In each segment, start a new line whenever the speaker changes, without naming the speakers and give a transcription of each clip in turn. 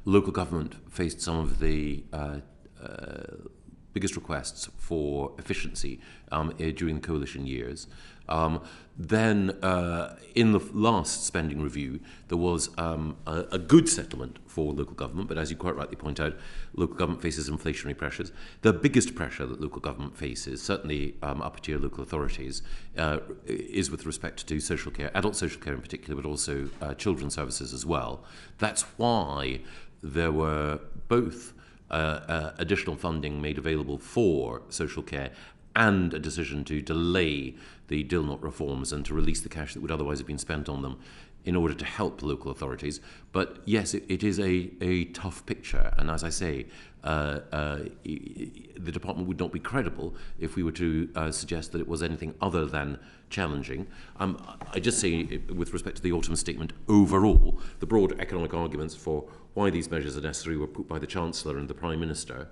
local government faced some of the biggest requests for efficiency during the coalition years. Then, in the last spending review, there was a good settlement for local government, but as you quite rightly point out, local government faces inflationary pressures. The biggest pressure that local government faces, certainly upper tier local authorities, is with respect to social care, adult social care in particular, but also children's services as well. That's why there were both additional funding made available for social care and a decision to delay the Dilnot reforms and to release the cash that would otherwise have been spent on them in order to help local authorities. But yes, it is a tough picture. And as I say, the department would not be credible if we were to suggest that it was anything other than challenging. I just say, with respect to the autumn statement, overall, the broad economic arguments for why these measures are necessary were put by the Chancellor and the Prime Minister.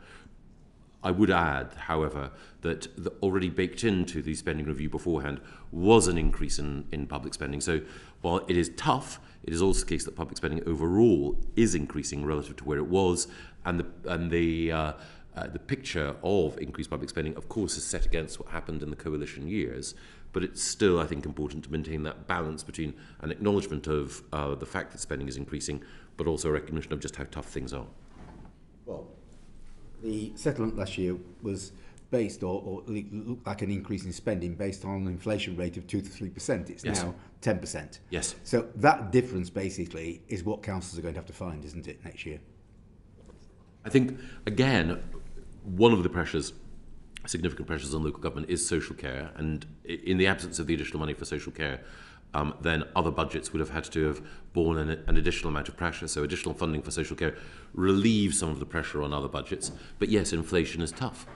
I would add, however, that already baked into the spending review beforehand was an increase in public spending. So while it is tough, it is also the case that public spending overall is increasing relative to where it was, and the picture of increased public spending, of course, is set against what happened in the coalition years. But it's still, I think, important to maintain that balance between an acknowledgement of the fact that spending is increasing, but also a recognition of just how tough things are.
Well, the settlement last year was based, or looked like an increase in spending based on an inflation rate of 2 to 3%. It's
Yes.
now 10%.
Yes.
So that difference basically is what councils are going to have to find, isn't it, next year?
I think, again, one of the pressures, significant pressures on local government, is social care. And in the absence of the additional money for social care, then other budgets would have had to have borne an additional amount of pressure. So additional funding for social care relieves some of the pressure on other budgets. But yes, inflation is tough.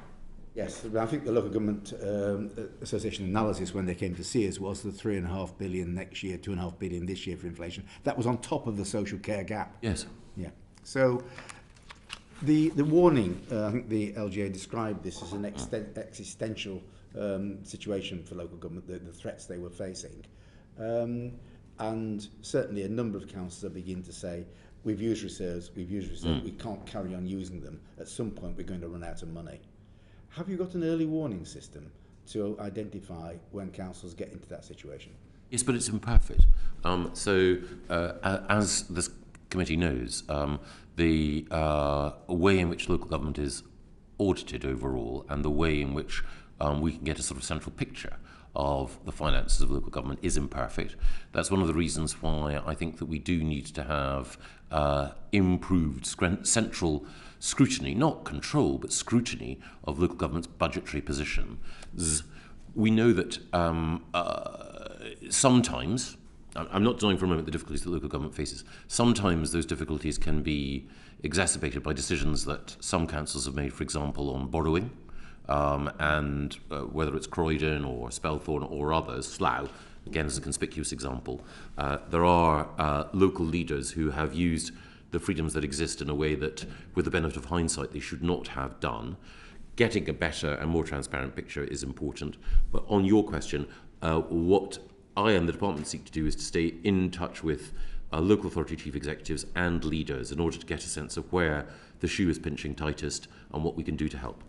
Yes, I think the Local Government Association analysis when they came to see us was the £3.5 billion next year, £2.5 billion this year for inflation. That was on top of the social care gap.
Yes.
Yeah. So the warning, I think the LGA described this as an existential situation for local government, the threats they were facing. And certainly a number of councils are beginning to say, we've used reserves, we can't carry on using them. At some point we're going to run out of money. Have you got an early warning system to identify when councils get into that situation?
Yes, but it's imperfect. As this committee knows, the way in which local government is audited overall and the way in which we can get a sort of central picture of the finances of local government is imperfect. That's one of the reasons why I think that we do need to have improved central scrutiny, not control, but scrutiny of local government's budgetary positions. We know that sometimes, I'm not denying for a moment the difficulties that local government faces, sometimes those difficulties can be exacerbated by decisions that some councils have made, for example, on borrowing. And whether it's Croydon or Spelthorne or others, Slough, again as a conspicuous example, there are local leaders who have used the freedoms that exist in a way that, with the benefit of hindsight, they should not have done. Getting a better and more transparent picture is important. But on your question, what I and the department seek to do is to stay in touch with local authority chief executives and leaders in order to get a sense of where the shoe is pinching tightest and what we can do to help.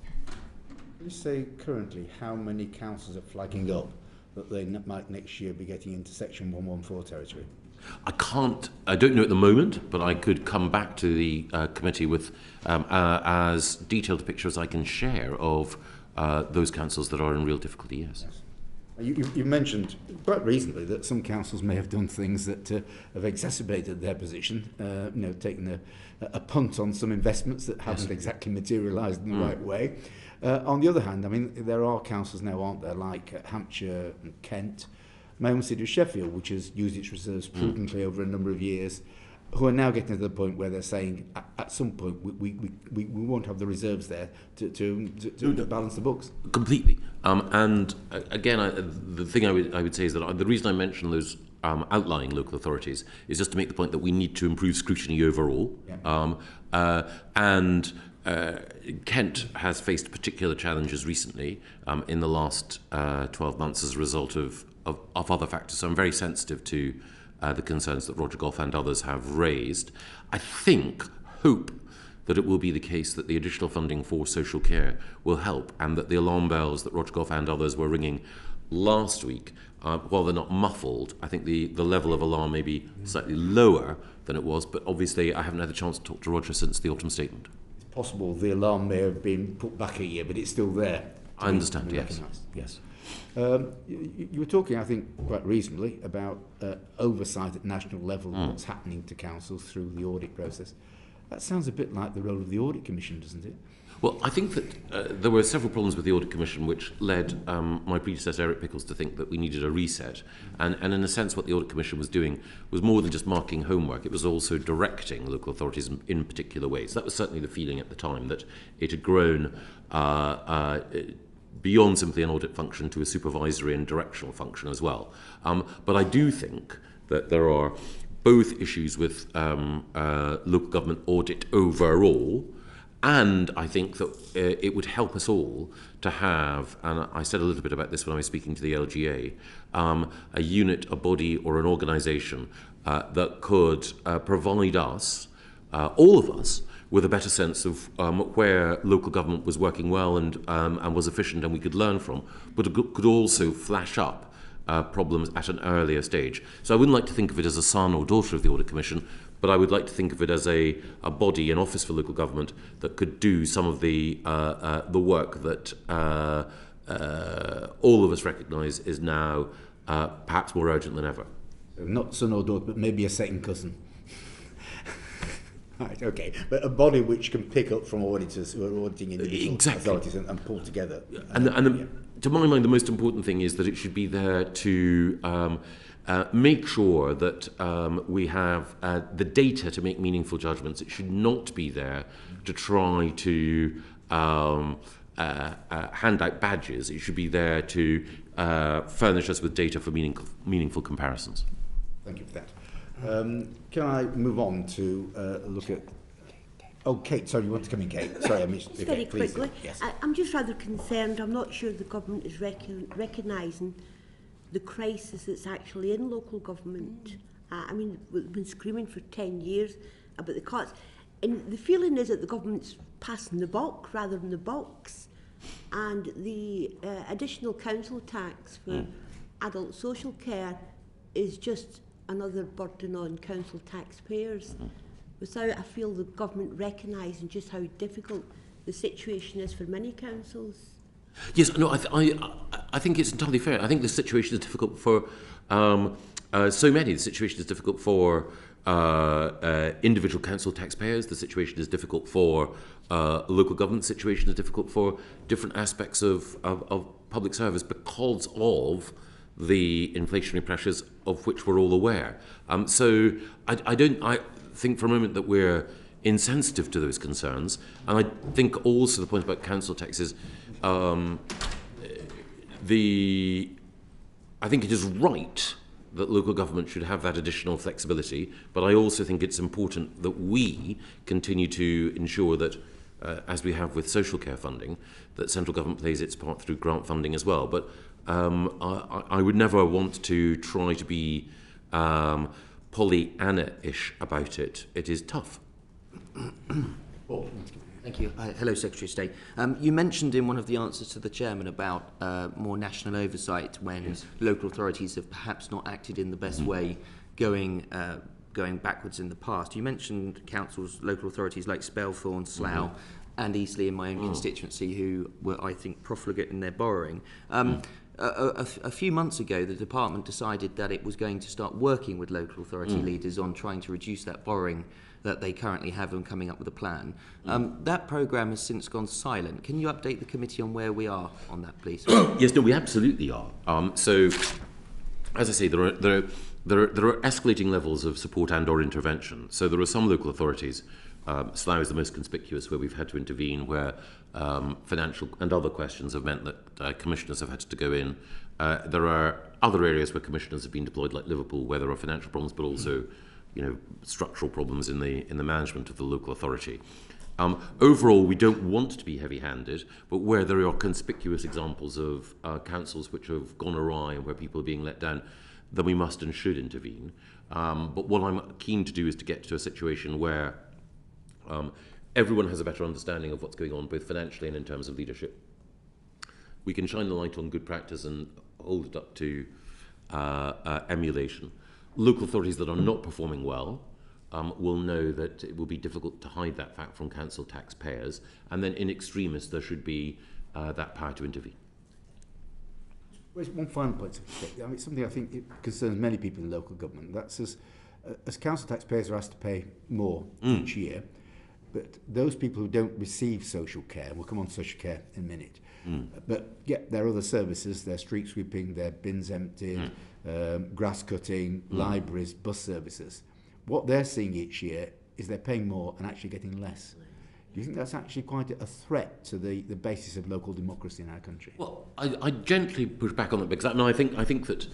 Can you say currently how many councils are flagging up that they might next year be getting into Section 114 territory?
I don't know at the moment, but I could come back to the committee with as detailed a picture as I can share of those councils that are in real difficulty, yes.
You mentioned quite reasonably that some councils may have done things that have exacerbated their position, taken a punt on some investments that haven't exactly materialised in the right way. On the other hand, I mean, there are councils now, aren't there, like Hampshire and Kent, my own city of Sheffield, which has used its reserves prudently over a number of years, who are now getting to the point where they're saying, at some point, we won't have the reserves there to balance the books.
Completely. And again, the thing I would say is that the reason I mention those outlying local authorities is just to make the point that we need to improve scrutiny overall. Yeah. Kent has faced particular challenges recently in the last 12 months as a result of other factors. So I'm very sensitive to the concerns that Roger Gove and others have raised. I hope that it will be the case that the additional funding for social care will help, and that the alarm bells that Roger Gove and others were ringing last week, while they're not muffled, I think the level of alarm may be slightly lower than it was, but obviously I haven't had the chance to talk to Roger since the autumn statement.
It's possible the alarm may have been put back a year, but it's still there.
I understand, yes.
Yes. You were talking, I think, quite reasonably about oversight at national level of what's happening to councils through the audit process. That sounds a bit like the role of the Audit Commission, doesn't it?
Well, I think that there were several problems with the Audit Commission which led my predecessor Eric Pickles to think that we needed a reset. And in a sense what the Audit Commission was doing was more than just marking homework, it was also directing local authorities in particular ways. That was certainly the feeling at the time, that it had grown beyond simply an audit function to a supervisory and directional function as well. But I do think that there are both issues with local government audit overall, and I think that it would help us all to have, and I said a little bit about this when I was speaking to the LGA, a unit, a body or an organisation that could provide us, all of us, with a better sense of where local government was working well and was efficient and we could learn from, but it could also flash up problems at an earlier stage. So I wouldn't like to think of it as a son or daughter of the Audit Commission, but I would like to think of it as a body, an office for local government that could do some of the work that all of us recognise is now perhaps more urgent than ever.
So not son or daughter, but maybe a second cousin. Right, okay. But a body which can pick up from auditors who are auditing individual authorities and pull together.
To my mind, the most important thing is that it should be there to make sure that we have the data to make meaningful judgments. It should not be there to try to hand out badges. It should be there to furnish us with data for meaningful comparisons.
Thank you for that. Can I move on to look at... Oh, Kate, sorry, you want to come in, Kate? Sorry, I missed...
Just very quickly.
Yes.
I'm just rather concerned. I'm not sure the government is recognising the crisis that's actually in local government. I mean, we've been screaming for 10 years about the cuts. And the feeling is that the government's passing the buck rather than the box. And the additional council tax for adult social care is just another burden on council taxpayers, without, I feel, the government recognising just how difficult the situation is for many councils.
Yes, no, I think it's entirely fair. I think the situation is difficult for so many. The situation is difficult for individual council taxpayers. The situation is difficult for local government. The situation is difficult for different aspects of public service because of the inflationary pressures of which we're all aware. So I think for a moment that we're insensitive to those concerns. And I think also the point about council taxes, I think it is right that local government should have that additional flexibility, but I also think it's important that we continue to ensure that, as we have with social care funding, that central government plays its part through grant funding as well. But I would never want to try to be Pollyanna-ish about it. It is tough.
Thank you. Hello, Secretary of State. You mentioned in one of the answers to the Chairman about more national oversight when local authorities have perhaps not acted in the best way going backwards in the past. You mentioned councils, local authorities like Spelthorne, Slough, and Eastleigh in my own constituency who were, I think, profligate in their borrowing. A few months ago, the department decided that it was going to start working with local authority leaders on trying to reduce that borrowing that they currently have and coming up with a plan. That programme has since gone silent. Can you update the committee on where we are on that, please?
Yes, no, we absolutely are. So, as I say, there are escalating levels of support and or intervention. So there are some local authorities, Slough is the most conspicuous, where we've had to intervene, where financial and other questions have meant that commissioners have had to go in. There are other areas where commissioners have been deployed, like Liverpool, where there are financial problems, but also, structural problems in the management of the local authority. Overall, we don't want to be heavy-handed, but where there are conspicuous examples of councils which have gone awry and where people are being let down, then we must and should intervene. But what I'm keen to do is to get to a situation where everyone has a better understanding of what's going on, both financially and in terms of leadership. We can shine the light on good practice and hold it up to emulation. Local authorities that are not performing well will know that it will be difficult to hide that fact from council taxpayers, and then in extremis there should be that power to intervene.
Well, one final point. I mean, something I think it concerns many people in local government. That's as council taxpayers are asked to pay more each year, but those people who don't receive social care, we'll come on to social care in a minute, but get their other services, their street sweeping, their bins emptied, grass cutting, libraries, bus services. What they're seeing each year is they're paying more and actually getting less. Do you think that's actually quite a threat to the basis of local democracy in our country?
Well, I gently push back on it because I think that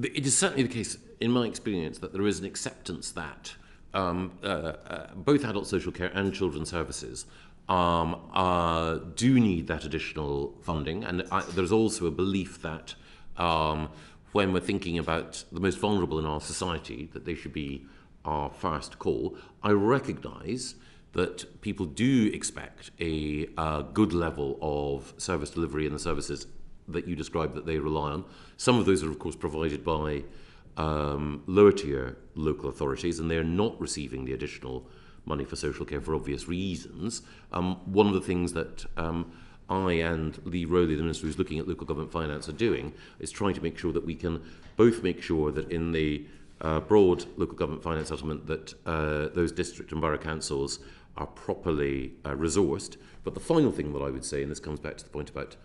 it is certainly the case, in my experience, that there is an acceptance that both adult social care and children's services do need that additional funding, and there's also a belief that when we're thinking about the most vulnerable in our society, that they should be our first call. I recognise that people do expect a good level of service delivery in the services that you described that they rely on. Some of those are, of course, provided by lower tier local authorities, and they're not receiving the additional money for social care for obvious reasons. One of the things that I and Lee Rowley, the Minister who's looking at local government finance, are doing is trying to make sure that we can both make sure that in the broad local government finance settlement that those district and borough councils are properly resourced. But the final thing that I would say, and this comes back to the point about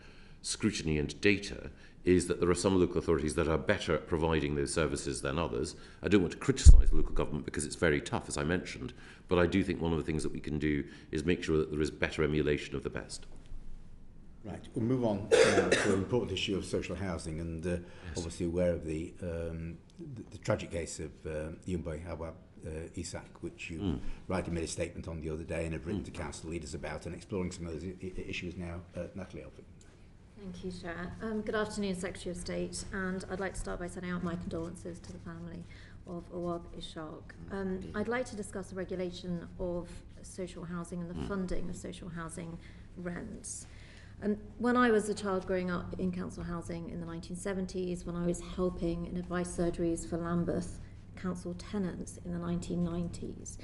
scrutiny and data, is that there are some local authorities that are better at providing those services than others. I don't want to criticise local government because it's very tough, as I mentioned, but I do think one of the things that we can do is make sure that there is better emulation of the best.
Right, we'll move on to the important issue of social housing, and yes, obviously aware of the tragic case of Yumbai Hawa Isak, which you rightly made a statement on the other day and have written to council leaders about, and exploring some of those issues now. Natalie Elphick.
Thank you, Chair. Good afternoon, Secretary of State, and I'd like to start by sending out my condolences to the family of Awab Ishaq. I'd like to discuss the regulation of social housing and the funding of social housing rents. When I was a child growing up in council housing in the 1970s, when I was helping in advice surgeries for Lambeth council tenants in the 1990s,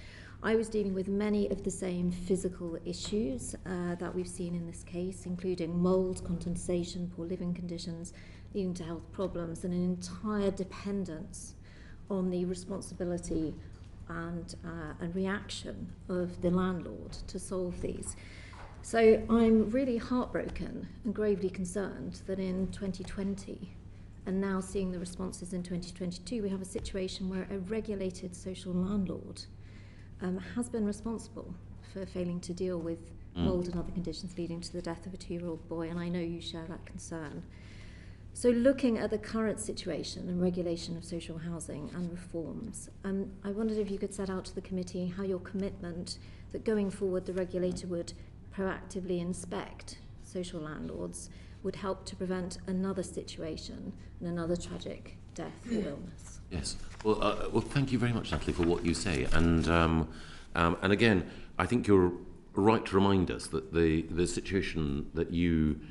I was dealing with many of the same physical issues that we've seen in this case, including mould, condensation, poor living conditions, leading to health problems, and an entire dependence on the responsibility and reaction of the landlord to solve these. So I'm really heartbroken and gravely concerned that in 2020, and now seeing the responses in 2022, we have a situation where a regulated social landlord has been responsible for failing to deal with mould and other conditions leading to the death of a 2-year-old boy, and I know you share that concern. So looking at the current situation and regulation of social housing and reforms, I wondered if you could set out to the committee how your commitment that going forward the regulator would proactively inspect social landlords would help to prevent another situation and another tragic death or illness.
Yes. Well, thank you very much, Natalie, for what you say. And again, I think you're right to remind us that the situation that you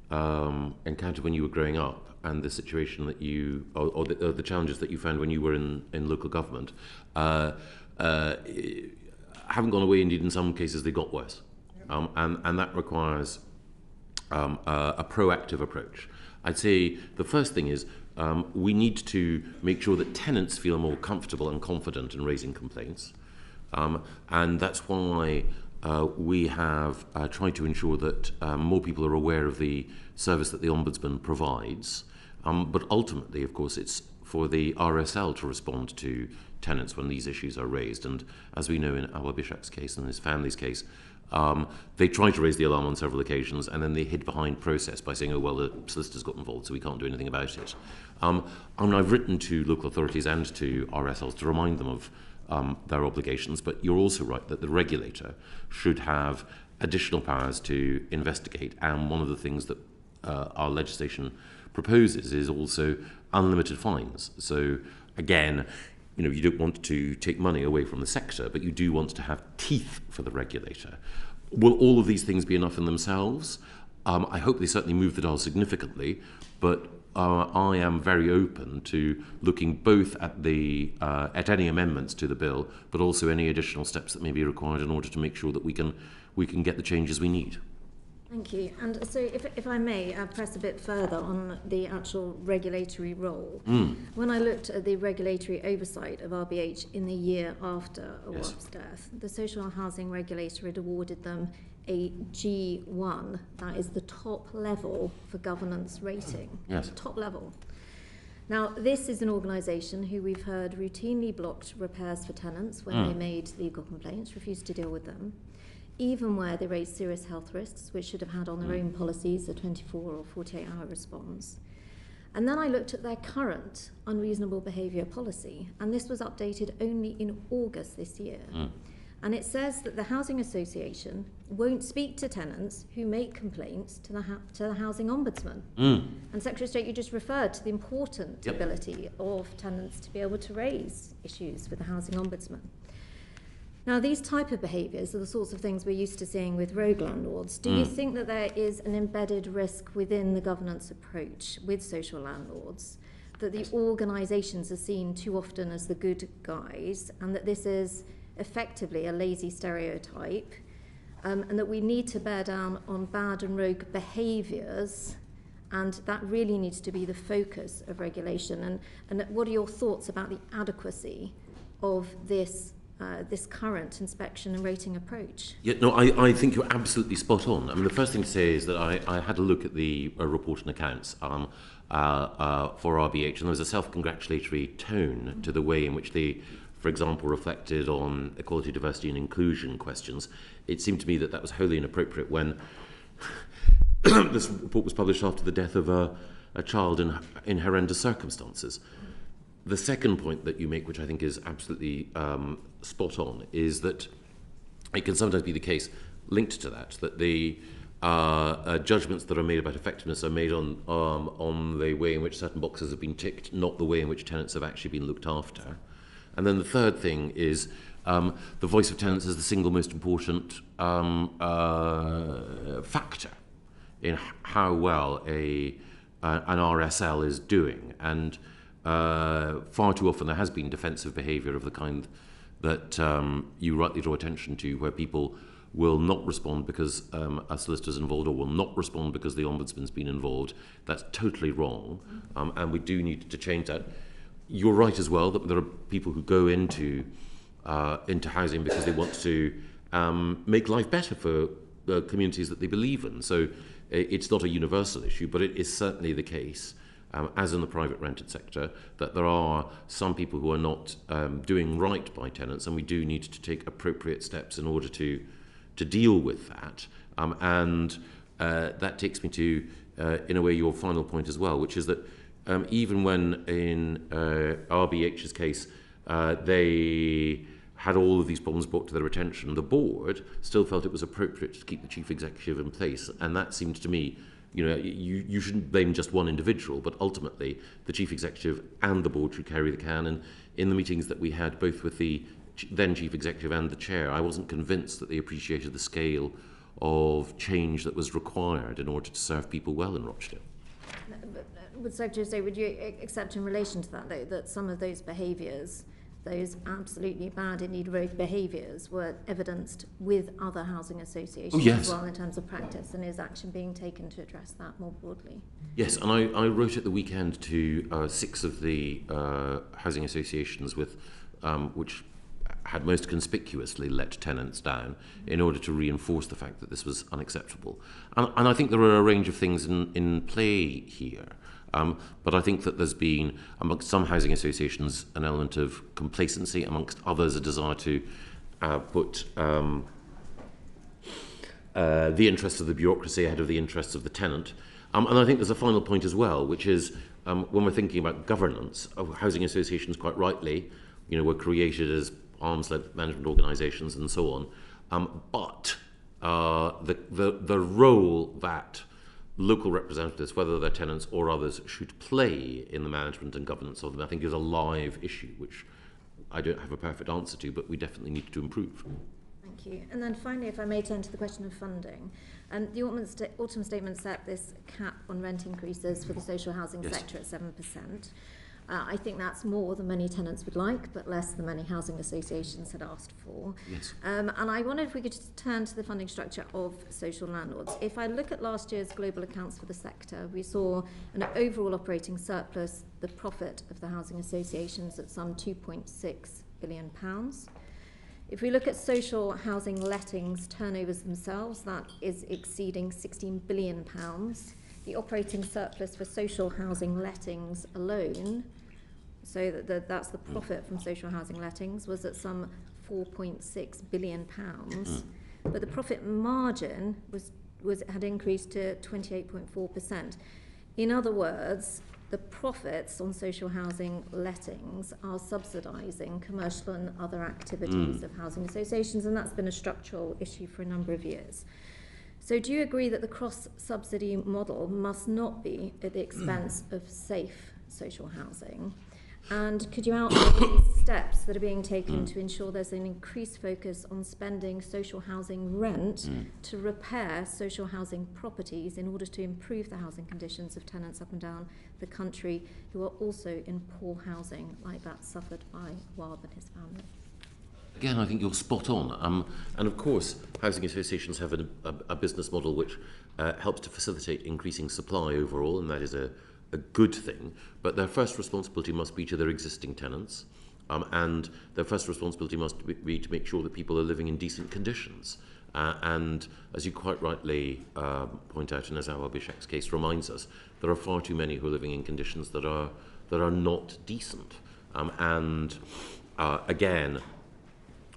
encountered when you were growing up, and the situation that you, or the challenges that you found when you were in local government, haven't gone away. Indeed, in some cases, they got worse. And that requires a proactive approach. I'd say the first thing is we need to make sure that tenants feel more comfortable and confident in raising complaints. And that's why we have tried to ensure that more people are aware of the service that the Ombudsman provides. But ultimately, of course, it's for the RSL to respond to tenants when these issues are raised. And as we know in Awab Ishaq's case and his family's case, they tried to raise the alarm on several occasions, and then they hid behind process by saying, oh, well, the solicitors got involved, so we can't do anything about it. And I've written to local authorities and to RSLs to remind them of their obligations, but you're also right that the regulator should have additional powers to investigate, and one of the things that our legislation proposes is also unlimited fines. So again, you don't want to take money away from the sector, but you do want to have teeth for the regulator. Will all of these things be enough in themselves? I hope they certainly move the dial significantly, but I am very open to looking both at any amendments to the bill, but also any additional steps that may be required in order to make sure that we can get the changes we need.
Thank you. And so if I may press a bit further on the actual regulatory role. When I looked at the regulatory oversight of RBH in the year after Awab's death, the social housing regulator had awarded them a G1. That is the top level for governance rating.
Yes.
Top level. Now, this is an organisation who we've heard routinely blocked repairs for tenants when they made legal complaints, refused to deal with them, even where they raised serious health risks, which should have had on their own policies a 24 or 48-hour response. And then I looked at their current unreasonable behaviour policy, and this was updated only in August this year. And it says that the housing association won't speak to tenants who make complaints to the housing ombudsman. And Secretary of State, you just referred to the important ability of tenants to be able to raise issues with the housing ombudsman. Now, these type of behaviours are the sorts of things we're used to seeing with rogue landlords. Do you think that there is an embedded risk within the governance approach with social landlords, that the organisations are seen too often as the good guys, and that this is effectively a lazy stereotype, and that we need to bear down on bad and rogue behaviours, and that really needs to be the focus of regulation? And what are your thoughts about the adequacy of this current inspection and rating approach?
Yeah, no, I think you're absolutely spot on. I mean, the first thing to say is that I had a look at the report and accounts for RBH, and there was a self-congratulatory tone to the way in which they, for example, reflected on equality, diversity and inclusion questions. It seemed to me that that was wholly inappropriate when this report was published after the death of a child in horrendous circumstances. The second point that you make, which I think is absolutely spot on, is that it can sometimes be the case, linked to that the judgments that are made about effectiveness are made on the way in which certain boxes have been ticked, not the way in which tenants have actually been looked after. And then the third thing is the voice of tenants is the single most important factor in how well an RSL is doing. And far too often there has been defensive behaviour of the kind that you rightly draw attention to, where people will not respond because a solicitor's involved, or will not respond because the ombudsman's been involved. That's totally wrong, and we do need to change that. You're right as well that there are people who go into housing because they want to make life better for the communities that they believe in. So it's not a universal issue, but it is certainly the case, as in the private rented sector, that there are some people who are not doing right by tenants, and we do need to take appropriate steps in order to deal with that. And that takes me to, in a way, your final point as well, which is that even when in RBH's case they had all of these problems brought to their attention, the board still felt it was appropriate to keep the chief executive in place. And that seemed to me, you shouldn't blame just one individual, but ultimately the chief executive and the board should carry the can. And in the meetings that we had, both with the then chief executive and the chair, I wasn't convinced that they appreciated the scale of change that was required in order to serve people well in Rochdale.
Would Secretary of State, would you accept in relation to that, though, that some of those behaviours, those absolutely bad, indeed rogue behaviours, were evidenced with other housing associations as well in terms of practice, and is action being taken to address that more broadly?
Yes, and I wrote at the weekend to 6 of the housing associations which had most conspicuously let tenants down in order to reinforce the fact that this was unacceptable. And I think there are a range of things in play here. But I think that there's been, amongst some housing associations, an element of complacency, amongst others a desire to put the interests of the bureaucracy ahead of the interests of the tenant. And I think there's a final point as well, which is when we're thinking about governance, housing associations, quite rightly, were created as arms-length management organisations and so on. But the role that local representatives, whether they're tenants or others, should play in the management and governance of them, I think is a live issue, which I don't have a perfect answer to, but we definitely need to improve.
Thank you. And then finally, if I may turn to the question of funding. The autumn statement set this cap on rent increases for the social housing sector at 7%. I think that's more than many tenants would like, but less than many housing associations had asked for.
Yes.
And I wondered if we could just turn to the funding structure of social landlords. If I look at last year's global accounts for the sector, we saw an overall operating surplus, the profit of the housing associations at some £2.6 billion. If we look at social housing lettings turnovers themselves, that is exceeding £16 billion. The operating surplus for social housing lettings alone, so that's the profit from social housing lettings, was at some £4.6 billion. But the profit margin had increased to 28.4%. In other words, the profits on social housing lettings are subsidising commercial and other activities of housing associations, and that's been a structural issue for a number of years. So do you agree that the cross-subsidy model must not be at the expense of safe social housing? And could you outline the steps that are being taken to ensure there's an increased focus on spending social housing rent to repair social housing properties in order to improve the housing conditions of tenants up and down the country who are also in poor housing, like that suffered by Wab and his family?
Again, I think you're spot on. And of course, housing associations have a business model which helps to facilitate increasing supply overall, and that is a good thing. But their first responsibility must be to their existing tenants, and their first responsibility must be to make sure that people are living in decent conditions. And as you quite rightly point out, and as our Bishek's case reminds us, there are far too many who are living in conditions that are not decent. Again,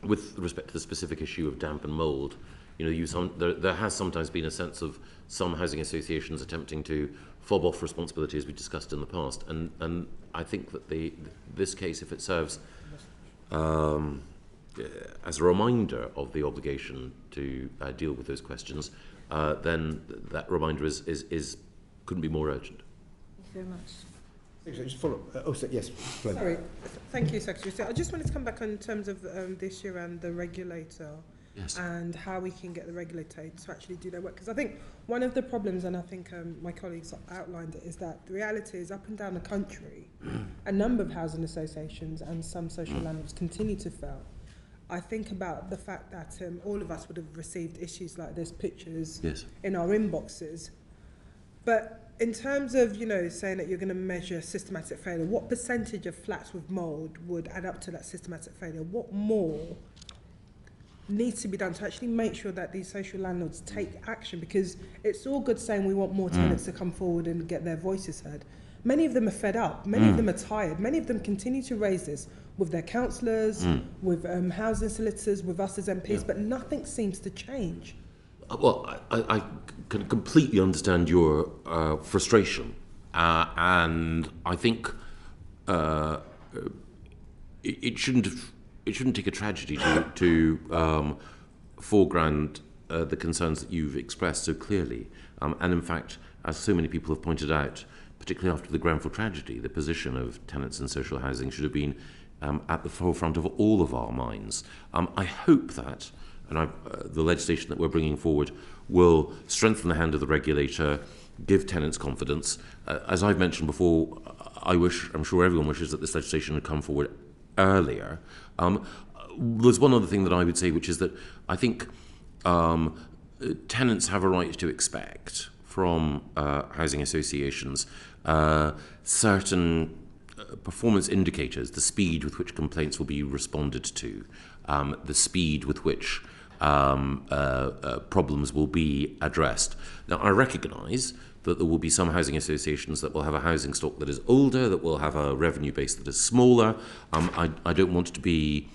with respect to the specific issue of damp and mould, there has sometimes been a sense of some housing associations attempting to fob off responsibility, as we discussed in the past. And I think that this case, if it serves as a reminder of the obligation to deal with those questions, then that reminder couldn't be more urgent.
Thank you very much.
Just follow up. Yes, please.
Sorry. Thank you, Secretary. So I just wanted to come back on in terms of the issue around the regulator and how we can get the regulator to actually do their work. Because I think one of the problems, and I think my colleagues outlined it, is that the reality is up and down the country, a number of housing associations and some social landlords continue to fail. I think about the fact that all of us would have received issues like this, pictures in our inboxes. But in terms of, saying that you're going to measure systematic failure, what percentage of flats with mould would add up to that systematic failure? What more needs to be done to actually make sure that these social landlords take action? Because it's all good saying we want more tenants to come forward and get their voices heard. Many of them are fed up. Many of them are tired. Many of them continue to raise this with their councillors, with housing solicitors, with us as MPs, but nothing seems to change.
Well, I can completely understand your frustration, and I think it shouldn't take a tragedy to foreground the concerns that you've expressed so clearly. And in fact, as so many people have pointed out, particularly after the Grenfell tragedy, the position of tenants in social housing should have been at the forefront of all of our minds. I hope that, and the legislation that we're bringing forward will strengthen the hand of the regulator, give tenants confidence. As I've mentioned before, I'm sure everyone wishes that this legislation had come forward earlier. There's one other thing that I would say, which is that I think tenants have a right to expect from housing associations certain performance indicators, the speed with which complaints will be responded to, the speed with which problems will be addressed. Now, I recognise that there will be some housing associations that will have a housing stock that is older, that will have a revenue base that is smaller. I don't want to be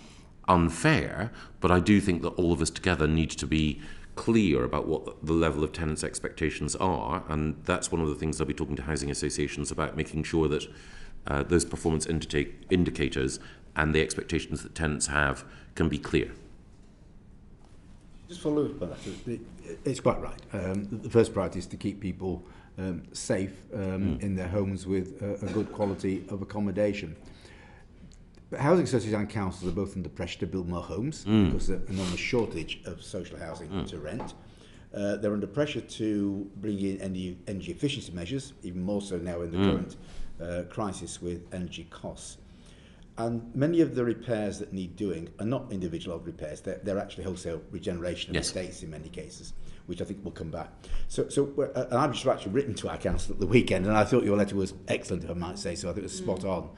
unfair, but I do think that all of us together need to be clear about what the level of tenants' expectations are, and that's one of the things I'll be talking to housing associations about, making sure that those performance indicators and the expectations that tenants have can be clear.
Just follow up on that. It's quite right. The first priority is to keep people safe in their homes with a good quality of accommodation. But housing associations and councils are both under pressure to build more homes because there's an enormous shortage of social housing to rent. They're under pressure to bring in energy efficiency measures, even more so now in the current crisis with energy costs. And many of the repairs that need doing are not individual repairs, they're actually wholesale regeneration of estates in many cases, which I think will come back. So and I've just actually written to our council at the weekend, and I thought your letter was excellent, if I might say so. I think it was spot on.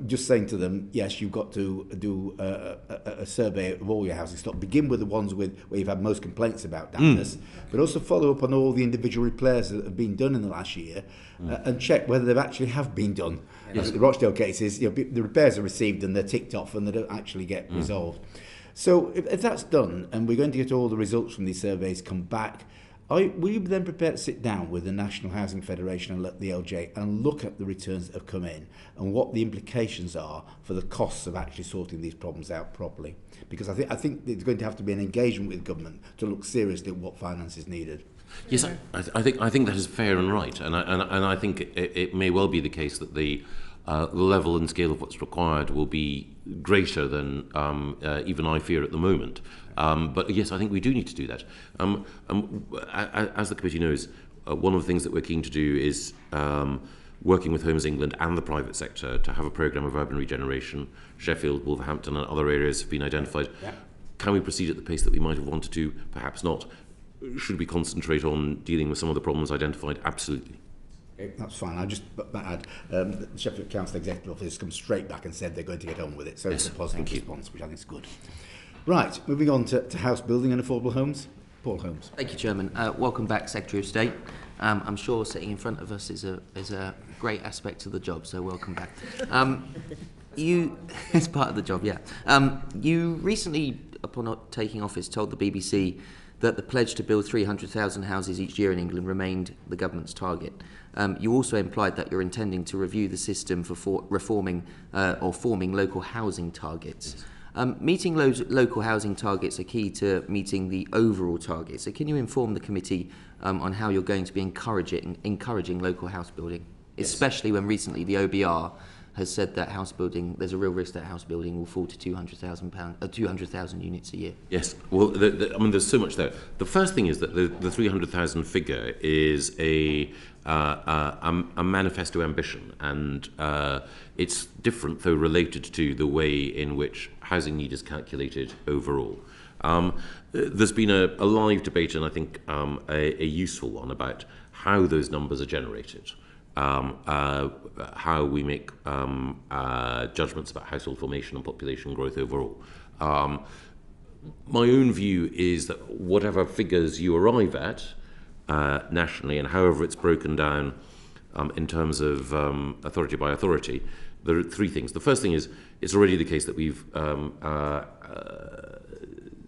Just saying to them, yes, you've got to do a survey of all your housing stock. Begin with the ones where you've had most complaints about dampness, but also follow up on all the individual repairs that have been done in the last year and check whether they've actually have been done. Yes. The Rochdale cases, the repairs are received and they're ticked off and they don't actually get resolved. So if that's done, and we're going to get all the results from these surveys come back, will you then prepare to sit down with the National Housing Federation and the LJ and look at the returns that have come in and what the implications are for the costs of actually sorting these problems out properly? Because I think there's going to have to be an engagement with government to look seriously at what finance is needed.
Yes, I think that is fair and right, and I think it may well be the case that the level and scale of what's required will be greater than even I fear at the moment. But yes, I think we do need to do that. As the committee knows, one of the things that we're keen to do is working with Homes England and the private sector to have a programme of urban regeneration. Sheffield, Wolverhampton and other areas have been identified. Yeah. Can we proceed at the pace that we might have wanted to? Perhaps not. Should we concentrate on dealing with some of the problems identified? Absolutely.
Okay, that's fine. I just add, the Sheffield Council Executive Office has come straight back and said they're going to get on with it. So yes, it's a positive response, which I think is good. Right, moving on to house building and affordable homes. Paul Holmes.
Thank you, Chairman. Welcome back, Secretary of State. I'm sure sitting in front of us is a great aspect of the job, so welcome back. It's part of the job, yeah. You recently, upon taking office, told the BBC that the pledge to build 300,000 houses each year in England remained the government's target. You also implied that you're intending to review the system for reforming or forming local housing targets. Meeting local housing targets are key to meeting the overall target. So can you inform the committee on how you're going to be encouraging local house building, especially when recently the OBR has said that house building, there's a real risk that house building will fall to 200,000 units a year?
Yes, well, I mean, there's so much there. The first thing is that the 300,000 figure is a manifesto ambition, and it's different, though related to the way in which housing need is calculated overall. There's been a live debate, and I think a useful one, about how those numbers are generated. How we make judgments about household formation and population growth overall. My own view is that whatever figures you arrive at nationally, and however it's broken down in terms of authority by authority, there are three things. The first thing is it's already the case that we've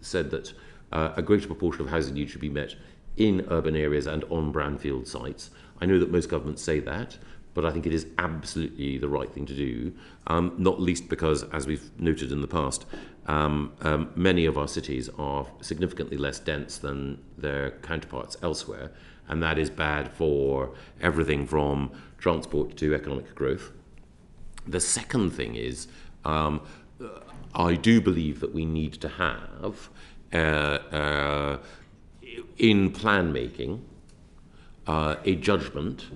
said that a greater proportion of housing needs should be met in urban areas and on brownfield sites. I know that most governments say that, but I think it is absolutely the right thing to do, not least because, as we've noted in the past, many of our cities are significantly less dense than their counterparts elsewhere, and that is bad for everything from transport to economic growth. The second thing is, I do believe that we need to have, in plan making, a judgment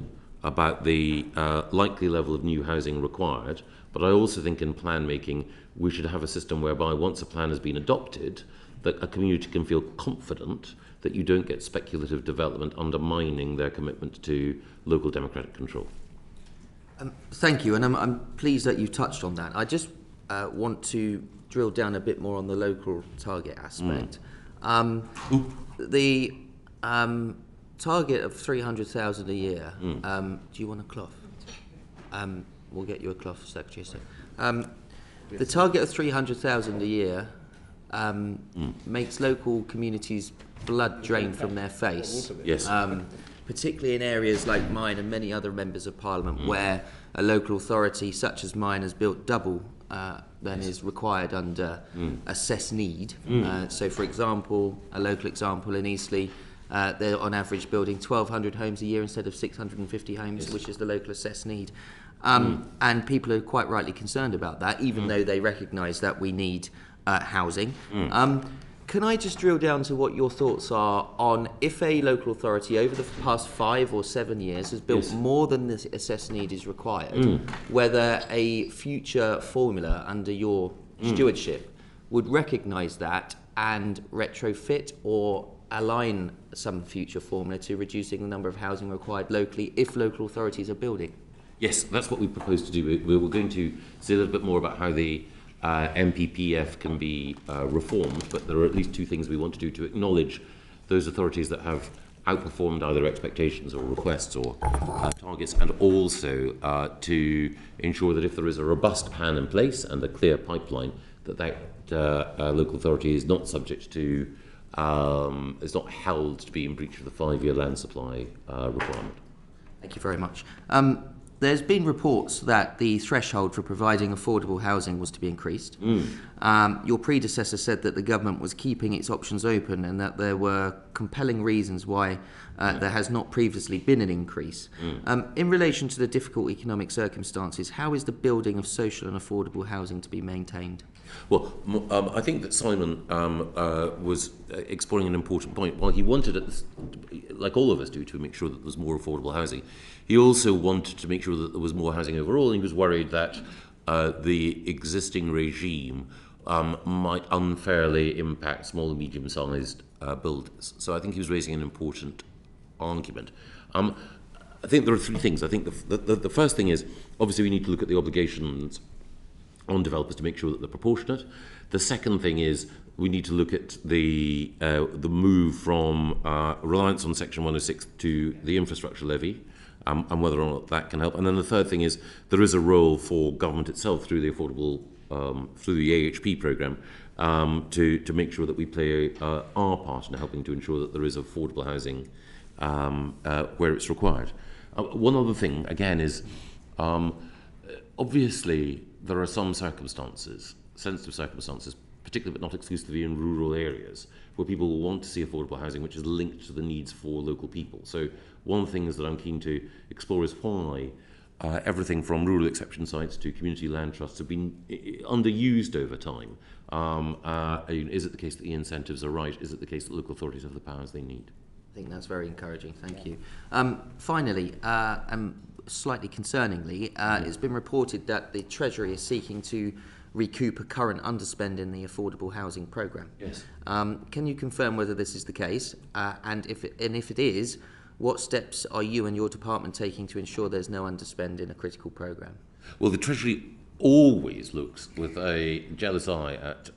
about the likely level of new housing required, but I also think in plan making we should have a system whereby once a plan has been adopted, that a community can feel confident that you don't get speculative development undermining their commitment to local democratic control.
Thank you, and I'm pleased that you touched on that. I just want to drill down a bit more on the local target aspect. The target of 300,000 a year. Do you want a cloth? We'll get you a cloth, Secretary. The target of 300,000 a year makes local communities blood drain from their face.
Yes.
Particularly in areas like mine and many other members of Parliament, where a local authority such as mine has built double than is required under assessed need. So, for example, a local example in Eastleigh, they're on average building 1,200 homes a year instead of 650 homes, which is the local assessed need. And people are quite rightly concerned about that, even though they recognise that we need housing. Can I just drill down to what your thoughts are on if a local authority over the past 5 or 7 years has built more than the assessed need is required, whether a future formula under your stewardship would recognise that and retrofit or align some future formula to reducing the number of housing required locally if local authorities are building?
Yes, that's what we propose to do. We're going to say a little bit more about how the MPPF can be reformed, but there are at least 2 things we want to do to acknowledge those authorities that have outperformed either expectations or requests or targets, and also to ensure that if there is a robust plan in place and a clear pipeline, that local authority is not subject to, is not held to be in breach of the 5-year land supply requirement.
Thank you very much. There's been reports that the threshold for providing affordable housing was to be increased. Your predecessor said that the government was keeping its options open and that there were compelling reasons why there has not previously been an increase. In relation to the difficult economic circumstances, how is the building of social and affordable housing to be maintained?
Well, I think that Simon was exploring an important point. While he wanted it, like all of us do, to make sure that there was more affordable housing, he also wanted to make sure that there was more housing overall, and he was worried that the existing regime might unfairly impact small and medium-sized builders. So I think he was raising an important argument. I think there are 3 things. I think the first thing is, obviously, we need to look at the obligations on developers to make sure that they're proportionate. The second thing is we need to look at the move from reliance on Section 106 to the infrastructure levy, and whether or not that can help. And then the third thing is there is a role for government itself through the affordable, through the AHP programme, to make sure that we play our part in helping to ensure that there is affordable housing where it's required. One other thing, again, is obviously there are some circumstances, sensitive circumstances, particularly but not exclusively in rural areas, where people will want to see affordable housing which is linked to the needs for local people. So one of the things that I'm keen to explore is why everything from rural exception sites to community land trusts have been underused over time. Is it the case that the incentives are right? Is it the case that local authorities have the powers they need?
I think that's very encouraging. Thank you. Finally, slightly concerningly, it's been reported that the Treasury is seeking to recoup a current underspend in the affordable housing programme.
Yes.
Can you confirm whether this is the case? And if it is, what steps are you and your department taking to ensure there's no underspend in a critical programme?
Well, the Treasury always looks with a jealous eye at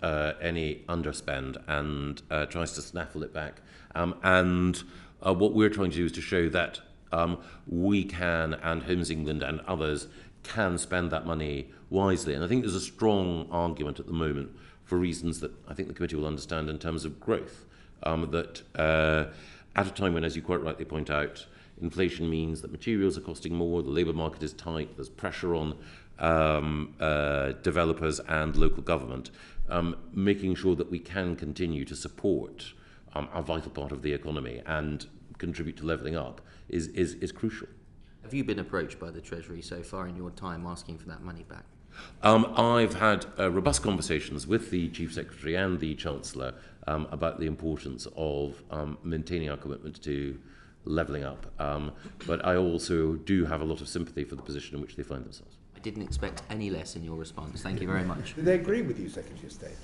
any underspend and tries to snaffle it back. And what we're trying to do is to show that we can, and Homes England and others, can spend that money wisely. And I think there's a strong argument at the moment, for reasons that I think the committee will understand, in terms of growth, that at a time when, as you quite rightly point out, inflation means that materials are costing more, the labour market is tight, there's pressure on developers and local government, making sure that we can continue to support a vital part of the economy and contribute to levelling up is crucial.
Have you been approached by the Treasury so far in your time asking for that money back?
I've had robust conversations with the Chief Secretary and the Chancellor about the importance of maintaining our commitment to levelling up. But I also do have a lot of sympathy for the position in which they find themselves.
I didn't expect any less in your response. Thank you very much.
Do they agree with you, Secretary of State?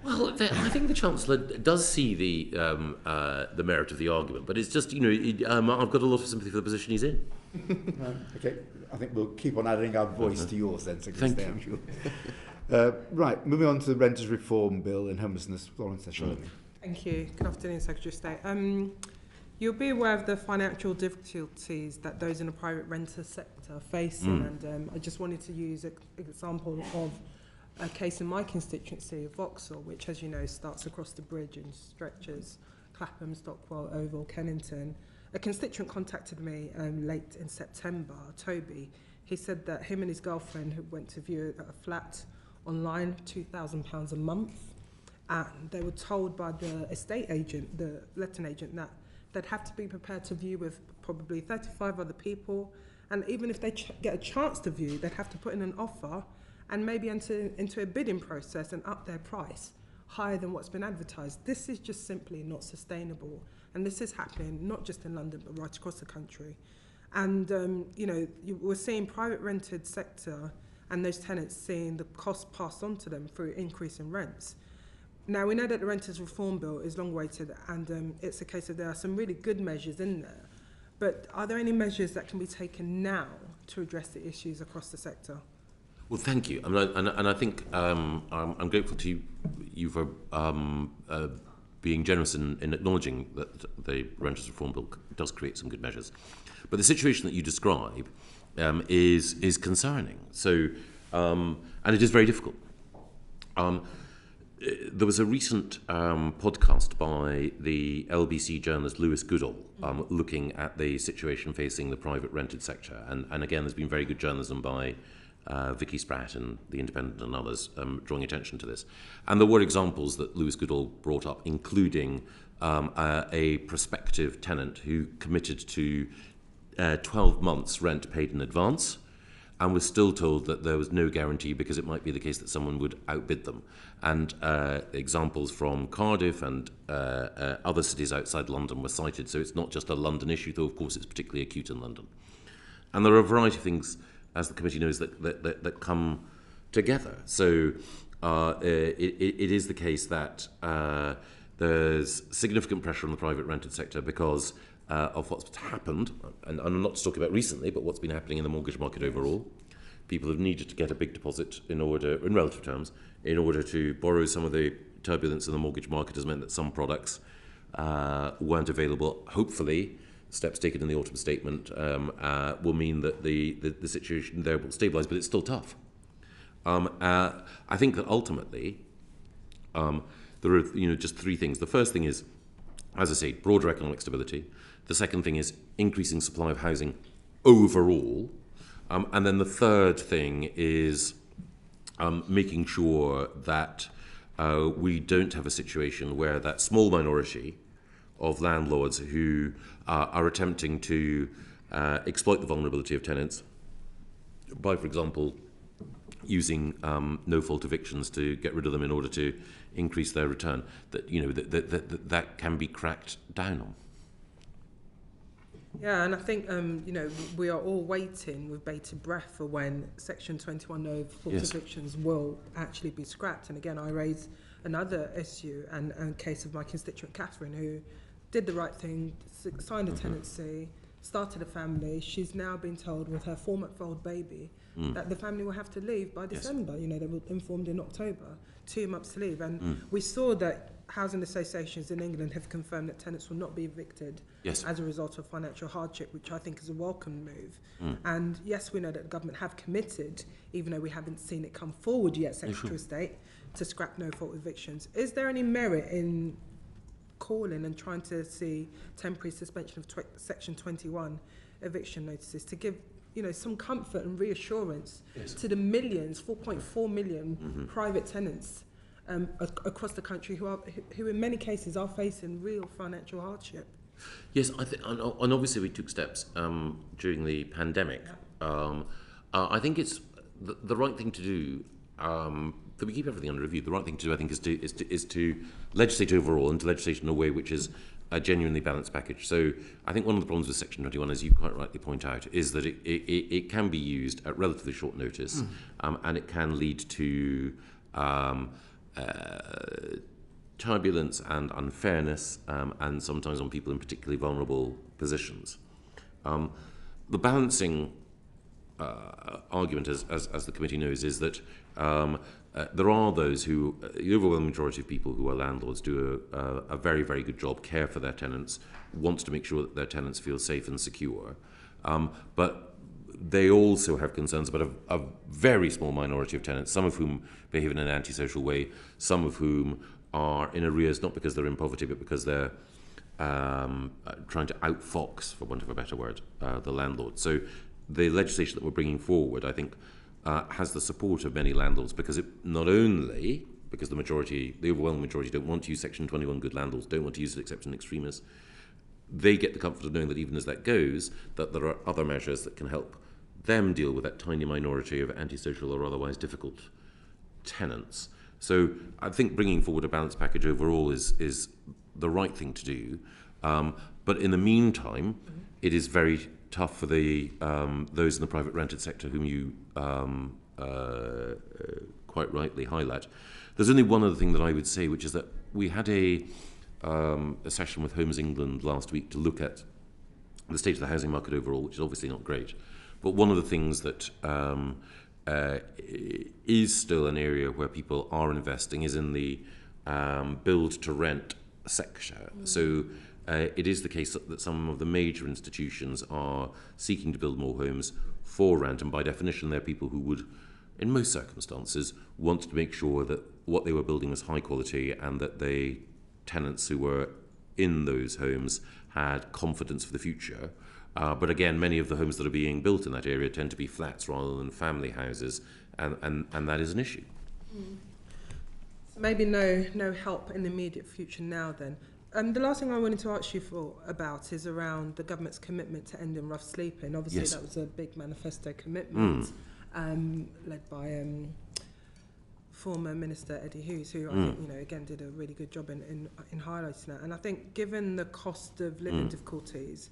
Well, I think the Chancellor does see the merit of the argument, but it's just, I've got a lot of sympathy for the position he's in.
Okay, I think we'll keep on adding our voice to yours then, Secretary of State, I'm sure. Right, moving on to the Renters Reform Bill and Homelessness. Florence Eshelmi.
Thank you. Good afternoon, Secretary of State. You'll be aware of the financial difficulties that those in the private renter sector are facing, and I just wanted to use an example of a case in my constituency of Vauxhall, which, as you know, starts across the bridge and stretches Clapham, Stockwell, Oval, Kennington. A constituent contacted me late in September, Toby. He said that him and his girlfriend who went to view a flat online, £2,000 a month. And they were told by the estate agent, the letting agent, that they'd have to be prepared to view with probably 35 other people. And even if they get a chance to view, they'd have to put in an offer and maybe enter into a bidding process and up their price higher than what's been advertised. This is just simply not sustainable. And this is happening not just in London, but right across the country. And, we're seeing private rented sector and those tenants seeing the cost passed on to them through increase in rents. Now, we know that the Renters Reform Bill is long-awaited, and it's a case of there are some really good measures in there. But are there any measures that can be taken now to address the issues across the sector?
Well, thank you. And I think I'm grateful to you for being generous in acknowledging that the Renters Reform Bill does create some good measures. But the situation that you describe is concerning. So, and it is very difficult. There was a recent podcast by the LBC journalist Lewis Goodall looking at the situation facing the private rented sector. And again, there's been very good journalism by Vicky Spratt and The Independent and others drawing attention to this. And there were examples that Lewis Goodall brought up, including a prospective tenant who committed to 12 months rent paid in advance and was still told that there was no guarantee because it might be the case that someone would outbid them. And examples from Cardiff and other cities outside London were cited, so it's not just a London issue, though of course it's particularly acute in London. And there are a variety of things, as the committee knows, that come together. So it is the case that there's significant pressure on the private rented sector because of what's happened, and I'm not talking about recently, but what's been happening in the mortgage market overall. People have needed to get a big deposit in relative terms, in order to borrow. Some of the turbulence in the mortgage market has meant that some products weren't available. Hopefully, steps taken in the autumn statement will mean that the situation there will stabilise, but it's still tough. I think that ultimately there are just three things. The first thing is, as I say, broader economic stability. The second thing is increasing supply of housing overall. And then the third thing is making sure that we don't have a situation where that small minority of landlords who are attempting to exploit the vulnerability of tenants by, for example, using no-fault evictions to get rid of them in order to increase their return, that can be cracked down on.
Yeah, and I think, we are all waiting with bated breath for when Section 21 no-fault evictions will actually be scrapped. And again, I raise another issue and case of my constituent Catherine, who did the right thing, signed a tenancy, started a family. She's now been told with her 4-month-old baby that the family will have to leave by December. Yes. They were informed in October, 2 months to leave. And we saw that housing associations in England have confirmed that tenants will not be evicted as a result of financial hardship, which I think is a welcome move. And yes, we know that the government have committed, even though we haven't seen it come forward yet, Secretary of State, to scrap no-fault evictions. Is there any merit in calling and trying to see temporary suspension of Section 21 eviction notices to give some comfort and reassurance to the millions, 4.4 million private tenants across the country who in many cases are facing real financial hardship?
Yes, and obviously we took steps during the pandemic. I think it's the right thing to do. That we keep everything under review. The right thing to do, I think, is to legislate overall and to legislate in a way which is a genuinely balanced package. So I think one of the problems with Section 21, as you quite rightly point out, is that it can be used at relatively short notice, and it can lead to turbulence and unfairness, and sometimes on people in particularly vulnerable positions. The balancing argument, as the committee knows, is that there are those who, the overwhelming majority of people who are landlords, do a very, very good job, care for their tenants, want to make sure that their tenants feel safe and secure. But they also have concerns about a very small minority of tenants, some of whom behave in an antisocial way, some of whom are in arrears not because they're in poverty, but because they're trying to outfox, for want of a better word, the landlord. So the legislation that we're bringing forward, I think, has the support of many landlords, because it not only because the overwhelming majority don't want to use Section 21 good landlords, don't want to use it except in extremis, they get the comfort of knowing that even as that goes, that there are other measures that can help them deal with that tiny minority of antisocial or otherwise difficult tenants. So I think bringing forward a balanced package overall is the right thing to do. But in the meantime, it is very tough for the those in the private rented sector whom you quite rightly highlight. There's only one other thing that I would say, which is that we had a session with Homes England last week to look at the state of the housing market overall, which is obviously not great. But one of the things that is still an area where people are investing is in the build-to-rent sector. So it is the case that some of the major institutions are seeking to build more homes for rent, and by definition they're people who would, in most circumstances, want to make sure that what they were building was high quality and that the tenants who were in those homes had confidence for the future. But again, many of the homes that are being built in that area tend to be flats rather than family houses, and that is an issue.
So maybe no help in the immediate future now then. The last thing I wanted to ask you about is around the government's commitment to ending rough sleeping. Obviously,
Yes.
that was a big manifesto commitment led by former Minister Eddie Hughes, who I think, again, did a really good job in highlighting that. And I think given the cost of living difficulties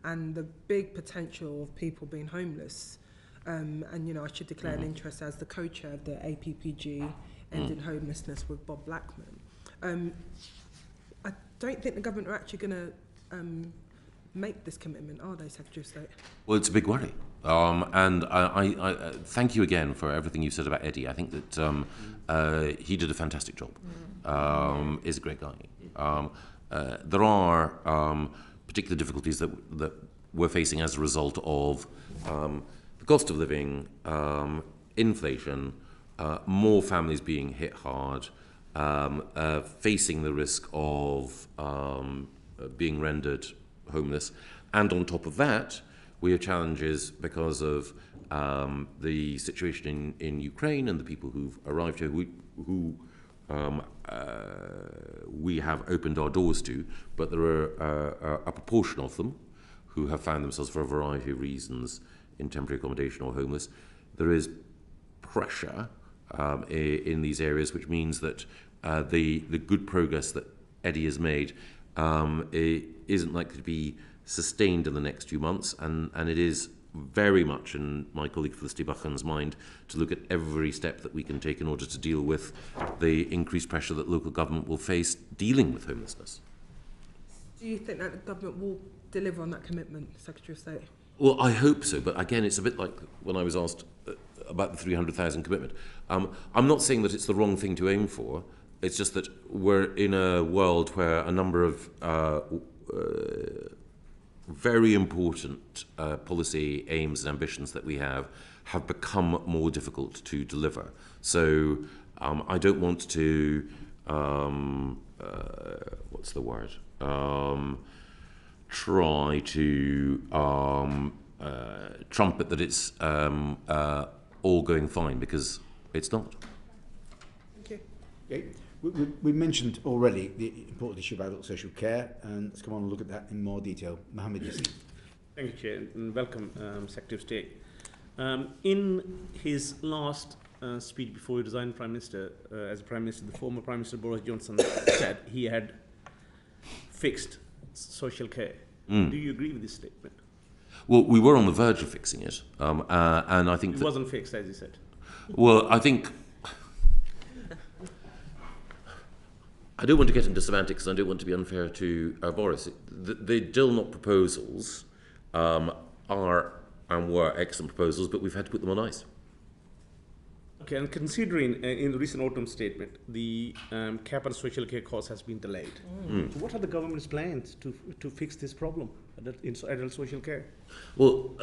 and the big potential of people being homeless, and, I should declare an interest as the co-chair of the APPG Ending Homelessness with Bob Blackman. I don't think the government are actually going to make this commitment, are they, Secretary of State?
Well, it's a big worry. And I thank you again for everything you said about Eddie. I think that he did a fantastic job. He's a great guy. There are particular difficulties that we're facing as a result of the cost of living, inflation, more families being hit hard, facing the risk of being rendered homeless, and on top of that, we have challenges because of the situation in Ukraine and the people who've arrived here, who we have opened our doors to, but there are a proportion of them who have found themselves for a variety of reasons in temporary accommodation or homeless. There is pressure in these areas, which means that the good progress that Eddie has made isn't likely to be sustained in the next few months, and it is very much in my colleague Felicity Buchan's mind to look at every step that we can take in order to deal with the increased pressure that local government will face dealing with homelessness.
Do you think that the government will deliver on that commitment, Secretary of State?
Well, I hope so, but again, it's a bit like when I was asked about the 300,000 commitment. I'm not saying that it's the wrong thing to aim for. It's just that we're in a world where a number of very important policy aims and ambitions that we have become more difficult to deliver. So I don't want to, what's the word? Try to trumpet that it's all going fine, because it's not.
Thank you.
Okay. We mentioned already the important issue of adult social care, and let's come on and look at that in more detail. Mohammed Yassin.
Thank you, Chair, and welcome, Secretary of State. In his last speech before he resigned Prime Minister, as Prime Minister, the former Prime Minister Boris Johnson said he had fixed social care. Do you agree with this statement?
Well, we were on the verge of fixing it, and I think
it wasn't fixed, as he said.
Well, I think I don't want to get into semantics, and I don't want to be unfair to Boris. The Dilnot proposals are and were excellent proposals, but we've had to put them on ice.
Okay, and considering in the recent autumn statement, the cap on social care costs has been delayed. So what are the government's plans to fix this problem in adult social care?
Well,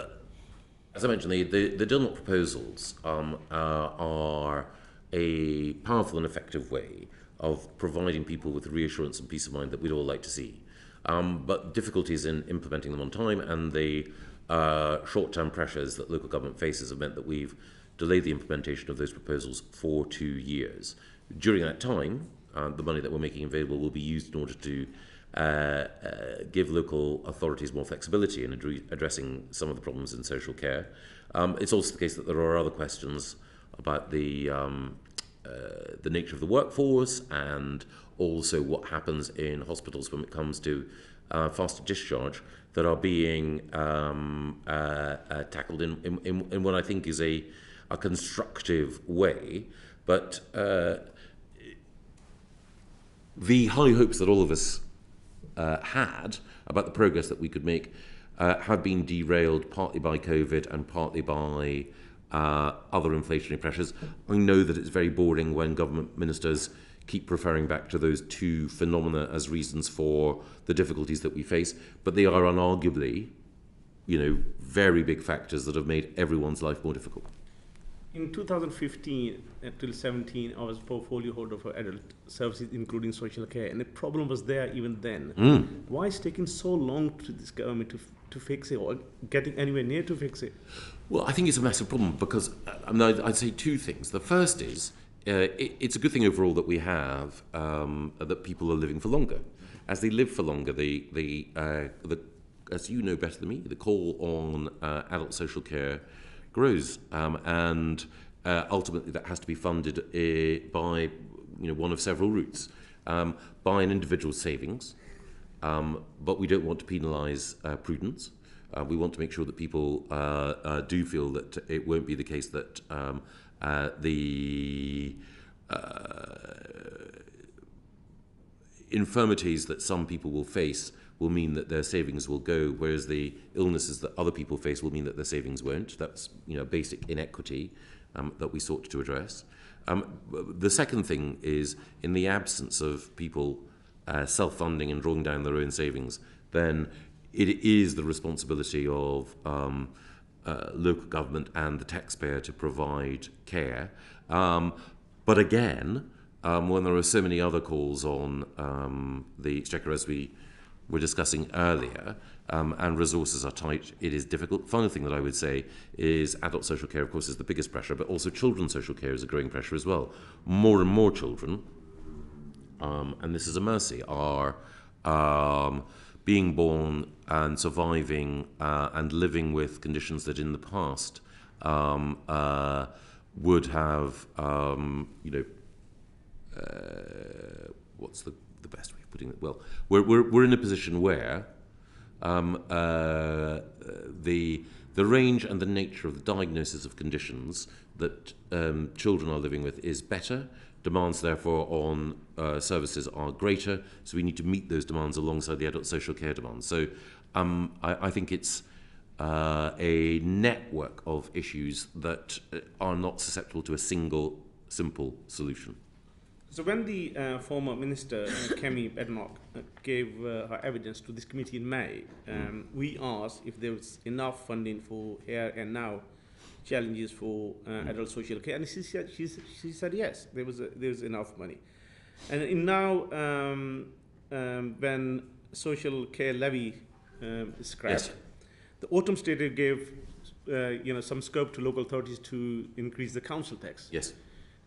as I mentioned, the Dilnot proposals are a powerful and effective way of providing people with the reassurance and peace of mind that we'd all like to see. But difficulties in implementing them on time and the short-term pressures that local government faces have meant that we've delay the implementation of those proposals for 2 years. During that time, the money that we're making available will be used in order to give local authorities more flexibility in addressing some of the problems in social care. It's also the case that there are other questions about the nature of the workforce and also what happens in hospitals when it comes to faster discharge that are being tackled in what I think is a constructive way. But the high hopes that all of us had about the progress that we could make have been derailed partly by COVID and partly by other inflationary pressures. I know that it's very boring when government ministers keep referring back to those two phenomena as reasons for the difficulties that we face, but they are unarguably, very big factors that have made everyone's life more difficult.
In 2015 until 17, I was portfolio holder for adult services, including social care, and the problem was there even then. Why is it taking so long to this government to fix it, or getting anywhere near to fix it?
Well, I think it's a massive problem because I'd say two things. The first is it's a good thing overall that we have that people are living for longer. As they live for longer, as you know better than me, the call on adult social care grows, and ultimately that has to be funded by one of several routes, by an individual's savings, but we don't want to penalise prudence. We want to make sure that people do feel that it won't be the case that the infirmities that some people will face will mean that their savings will go, whereas the illnesses that other people face will mean that their savings won't. That's basic inequity that we sought to address. The second thing is, in the absence of people self-funding and drawing down their own savings, then it is the responsibility of local government and the taxpayer to provide care. But again, when there are so many other calls on the Exchequer, as we were discussing earlier, and resources are tight, it is difficult. Final thing that I would say is adult social care, of course, is the biggest pressure, but also children's social care is a growing pressure as well. More and more children, and this is a mercy, are being born and surviving and living with conditions that in the past would have, what's the best way of putting it? Well, we're in a position where the range and the nature of the diagnosis of conditions that children are living with is better. Demands, therefore, on services are greater, so we need to meet those demands alongside the adult social care demands. So I think it's a network of issues that are not susceptible to a single, simple solution.
So when the former minister, Kemi Badenoch, gave her evidence to this committee in May, we asked if there was enough funding for here and now challenges for adult social care, and she said yes, there was enough money. And in now, when social care levy is scrapped,
Yes.
the autumn statement gave some scope to local authorities to increase the council tax.
Yes.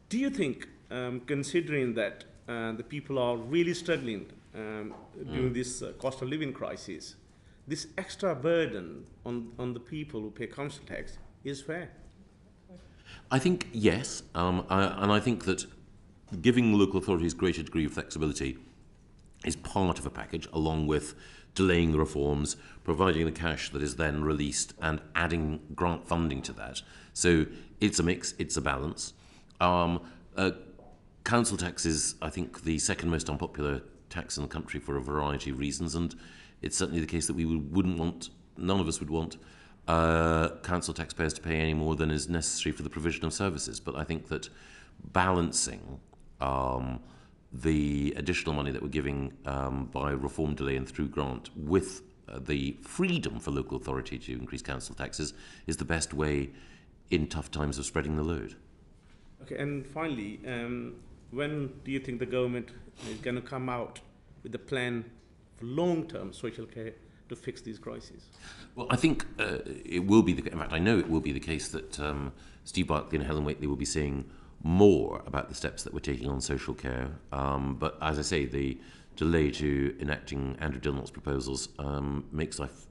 Do you think, considering that the people are really struggling during this cost of living crisis, this extra burden on the people who pay council tax is fair?
I think yes, and I think that giving local authorities greater degree of flexibility is part of a package, along with delaying the reforms, providing the cash that is then released, and adding grant funding to that. So it's a mix, it's a balance. Council tax is, I think, the second most unpopular tax in the country for a variety of reasons, and it's certainly the case that we wouldn't want, none of us would want council taxpayers to pay any more than is necessary for the provision of services. But I think that balancing the additional money that we're giving by reform delay and through grant with the freedom for local authority to increase council taxes is the best way in tough times of spreading the load.
Okay, and finally, when do you think the government is going to come out with a plan for long-term social care to fix these crises?
Well, I think it will be, in fact, I know it will be the case that Steve Barclay and Helen Whately will be saying more about the steps that we're taking on social care. But as I say, the delay to enacting Andrew Dilnot's proposals makes life,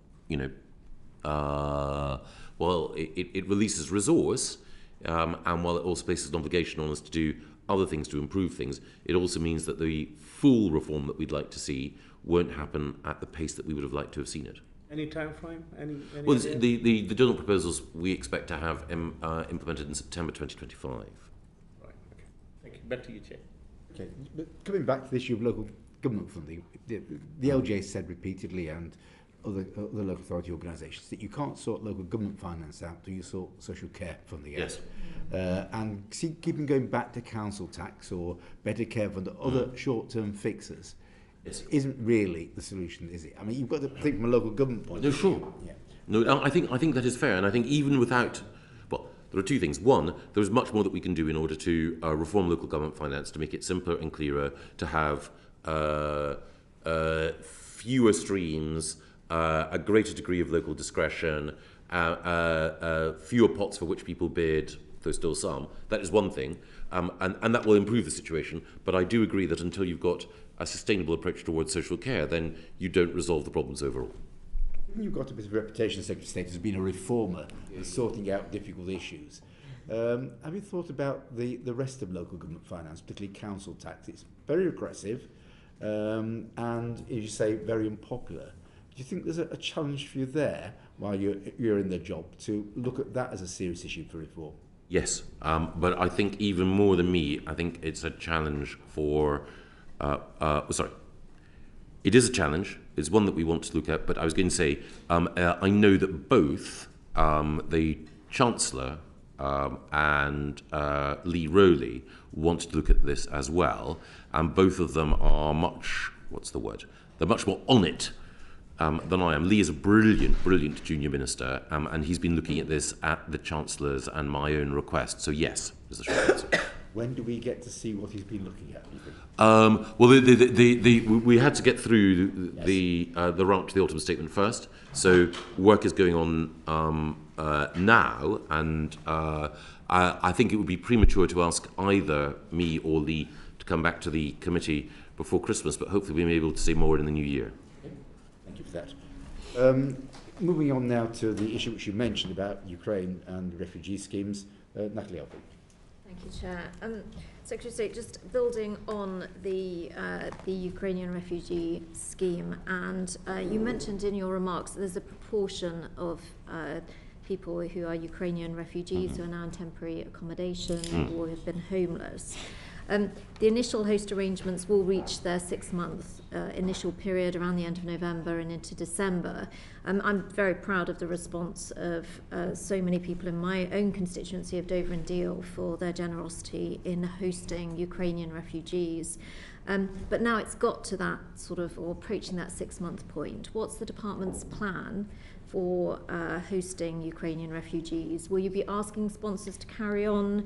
well, it releases resource, and while it also places an obligation on us to do other things to improve things, it also means that the full reform that we'd like to see won't happen at the pace that we would have liked to have seen it.
Any time frame? Any
Well,
idea?
the Dilnot proposals we expect to have implemented in September 2025.
Right, okay. Thank you. Back to you, Chair.
Okay, but coming back to the issue of local government funding, the LGA said repeatedly, and other local authority organisations, that you can't sort local government finance out till you sort social care funding out.
Yes.
And keeping going back to council tax or better care fund, other short-term fixes, isn't really the solution, is it? I mean, you've got to think from a local government point of view.
Sure.
Yeah.
No, I think that is fair, and I think even without, well, there are two things. One, there is much more that we can do in order to reform local government finance, to make it simpler and clearer, to have fewer streams, a greater degree of local discretion, fewer pots for which people bid, though still some. That is one thing, and that will improve the situation. But I do agree that until you've got a sustainable approach towards social care, then you don't resolve the problems overall.
You've got a bit of a reputation, Secretary of State, as being a reformer and sorting out difficult issues. Have you thought about the rest of local government finance, particularly council tax? It's very aggressive and, as you say, very unpopular. Do you think there's a challenge for you there while you're in the job to look at that as a serious issue for reform?
Yes, but I think even more than me, I think it's a challenge for... It is a challenge. It's one that we want to look at, but I was going to say, I know that both the Chancellor and Lee Rowley want to look at this as well, and both of them are much, they're much more on it than I am. Lee is a brilliant junior minister, and he's been looking at this at the Chancellor's and my own request. So yes, is the short answer.
When do we get to see what he's been looking at, do you think?
Well, we had to get through the run to the autumn statement first. So work is going on now, and I think it would be premature to ask either me or Lee to come back to the committee before Christmas, but hopefully we'll be able to say more in the new year.
Okay. Thank you for that. Moving on now to the issue which you mentioned about Ukraine and refugee schemes. Natalie Alford.
Thank you, Chair. Secretary of State, just building on the Ukrainian refugee scheme, and you mentioned in your remarks that there's a proportion of people who are Ukrainian refugees who are now in temporary accommodation or have been homeless. The initial host arrangements will reach their 6-month initial period around the end of November and into December. I'm very proud of the response of so many people in my own constituency of Dover and Deal for their generosity in hosting Ukrainian refugees. But now it's got to that or approaching that 6-month point. What's the department's plan for hosting Ukrainian refugees? Will you be asking sponsors to carry on?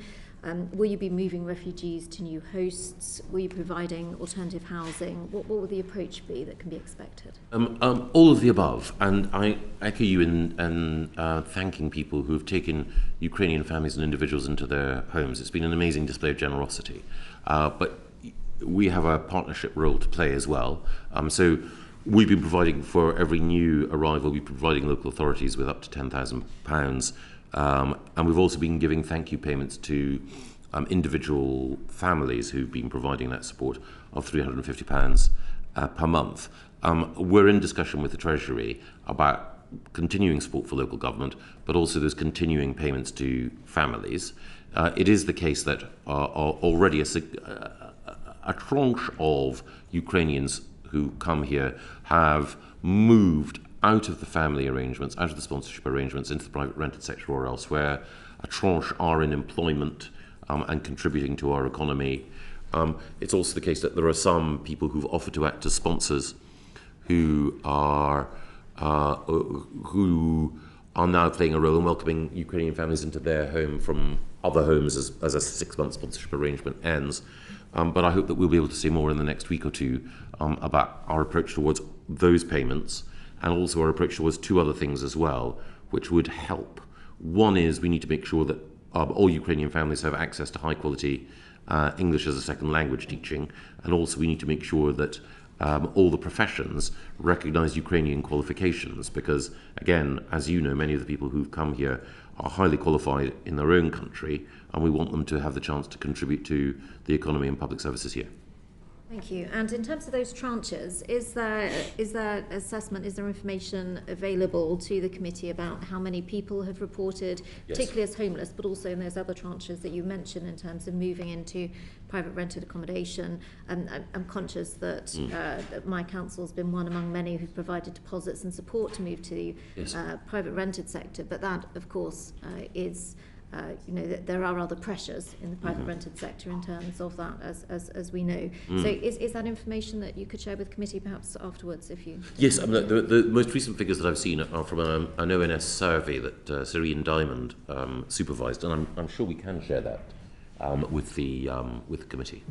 Will you be moving refugees to new hosts? Will you be providing alternative housing? What will the approach be that can be expected?
All of the above, and I echo you in thanking people who have taken Ukrainian families and individuals into their homes. It's been an amazing display of generosity, but we have a partnership role to play as well. So we've been providing, for every new arrival, we've been providing local authorities with up to £10,000. And we've also been giving thank you payments to individual families who've been providing that support of £350 per month. We're in discussion with the Treasury about continuing support for local government, but also those continuing payments to families. It is the case that already a tranche of Ukrainians who come here have moved out of the family arrangements, out of the sponsorship arrangements, into the private rented sector or elsewhere. A tranche are in employment and contributing to our economy. It's also the case that there are some people who've offered to act as sponsors who are now playing a role in welcoming Ukrainian families into their home from other homes as a 6-month sponsorship arrangement ends. But I hope that we'll be able to say more in the next week or two about our approach towards those payments. and also our approach towards two other things as well, which would help. One is we need to make sure that all Ukrainian families have access to high quality English as a second language teaching, and also we need to make sure that all the professions recognise Ukrainian qualifications, because, again, as you know, many of the people who've come here are highly qualified in their own country, and we want them to have the chance to contribute to the economy and public services here.
Thank you. And in terms of those tranches, is there assessment, is there information available to the committee about how many people have reported,
Yes.
particularly as homeless, but also in those other tranches that you mentioned in terms of moving into private rented accommodation? I'm conscious that, that my council's been one among many who've provided deposits and support to move to the
Yes.
private rented sector, but that, of course, is... you know, that there are other pressures in the private rented sector in terms of that, as we know. So is that information that you could share with committee perhaps afterwards, if you...
Yes, I mean, the most recent figures that I've seen are from an ONS survey that Serene Diamond supervised, and I'm sure we can share that with the committee.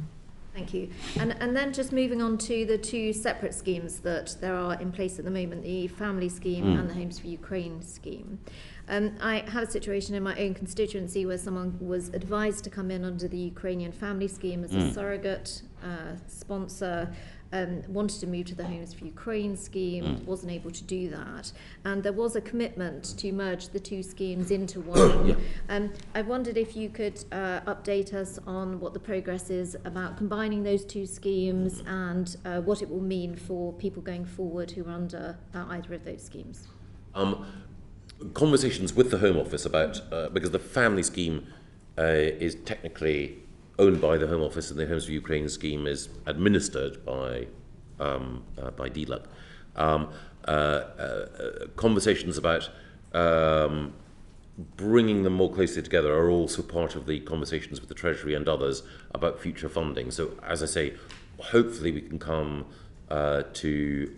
Thank you. And then just moving on to the two separate schemes that there are in place at the moment, the family scheme and the Homes for Ukraine scheme. I have a situation in my own constituency where someone was advised to come in under the Ukrainian family scheme as a surrogate sponsor, wanted to move to the Homes for Ukraine scheme, wasn't able to do that. And there was a commitment to merge the two schemes into one. I wondered if you could update us on what the progress is about combining those two schemes and what it will mean for people going forward who are under either of those schemes.
Conversations with the Home Office about, because the family scheme is technically owned by the Home Office and the Homes for Ukraine scheme is administered by DLUC. Conversations about bringing them more closely together are also part of the conversations with the Treasury and others about future funding. So, as I say, hopefully we can come to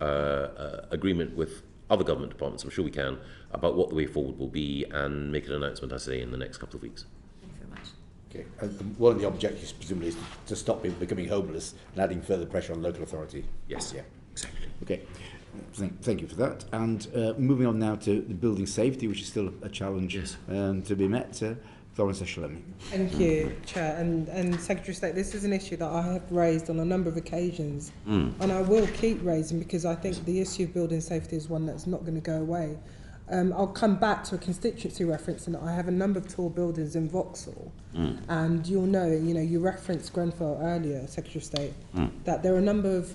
agreement with other government departments, I'm sure we can, about what the way forward will be and make an announcement, I say, in the next couple of weeks.
Thank you very much.
Okay. And one of the objectives, presumably, is to stop people becoming homeless and adding further pressure on local authority.
Yes,
Yeah.
exactly.
Okay. Thank you for that. And moving on now to the building safety, which is still a challenge to be met. Florence Eshelemi.
Thank you, Chair. And Secretary of State, this is an issue that I have raised on a number of occasions, and I will keep raising because I think the issue of building safety is one that's not going to go away. I'll come back to a constituency reference, and I have a number of tall buildings in Vauxhall, and you'll know, you referenced Grenfell earlier, Secretary of State, that there are a number of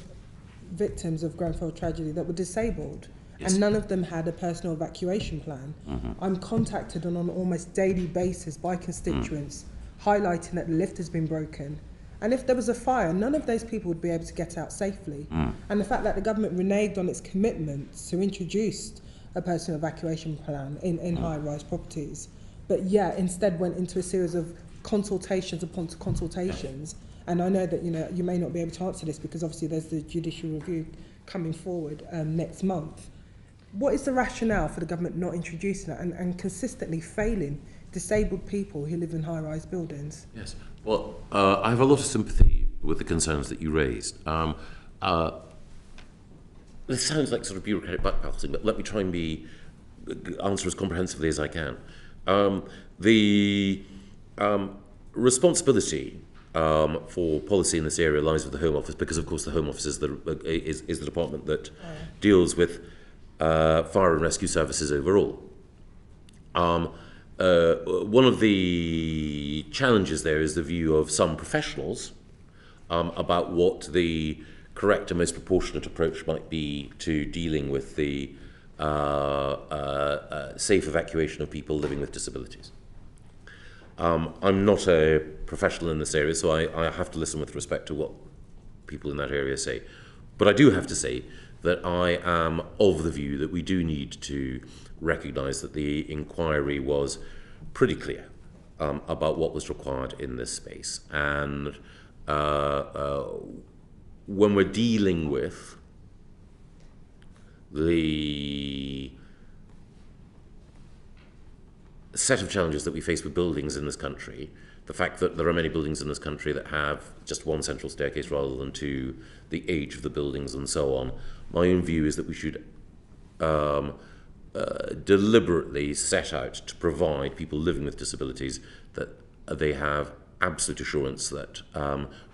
victims of Grenfell tragedy that were disabled. Yes. And none of them had a personal evacuation plan. I'm contacted on an almost daily basis by constituents highlighting that the lift has been broken. And if there was a fire, none of those people would be able to get out safely. And the fact that the government reneged on its commitments to introduce a personal evacuation plan in high-rise properties, but instead went into a series of consultations upon consultations. And I know that you may not be able to answer this because obviously there's the judicial review coming forward next month. What is the rationale for the government not introducing that and consistently failing disabled people who live in high-rise buildings?
Yes. Well, I have a lot of sympathy with the concerns that you raised. This sounds like sort of bureaucratic backpacking, but let me try and answer as comprehensively as I can. The responsibility for policy in this area lies with the Home Office, because, of course, the Home Office is the department that deals with fire and rescue services overall. One of the challenges there is the view of some professionals about what the correct and most proportionate approach might be to dealing with the safe evacuation of people living with disabilities. I'm not a professional in this area, so I have to listen with respect to what people in that area say. But I do have to say that I am of the view that we do need to recognise that the inquiry was pretty clear about what was required in this space. And when we're dealing with the set of challenges that we face with buildings in this country, the fact that there are many buildings in this country that have just one central staircase rather than two, the age of the buildings and so on, my own view is that we should deliberately set out to provide people living with disabilities that they have absolute assurance that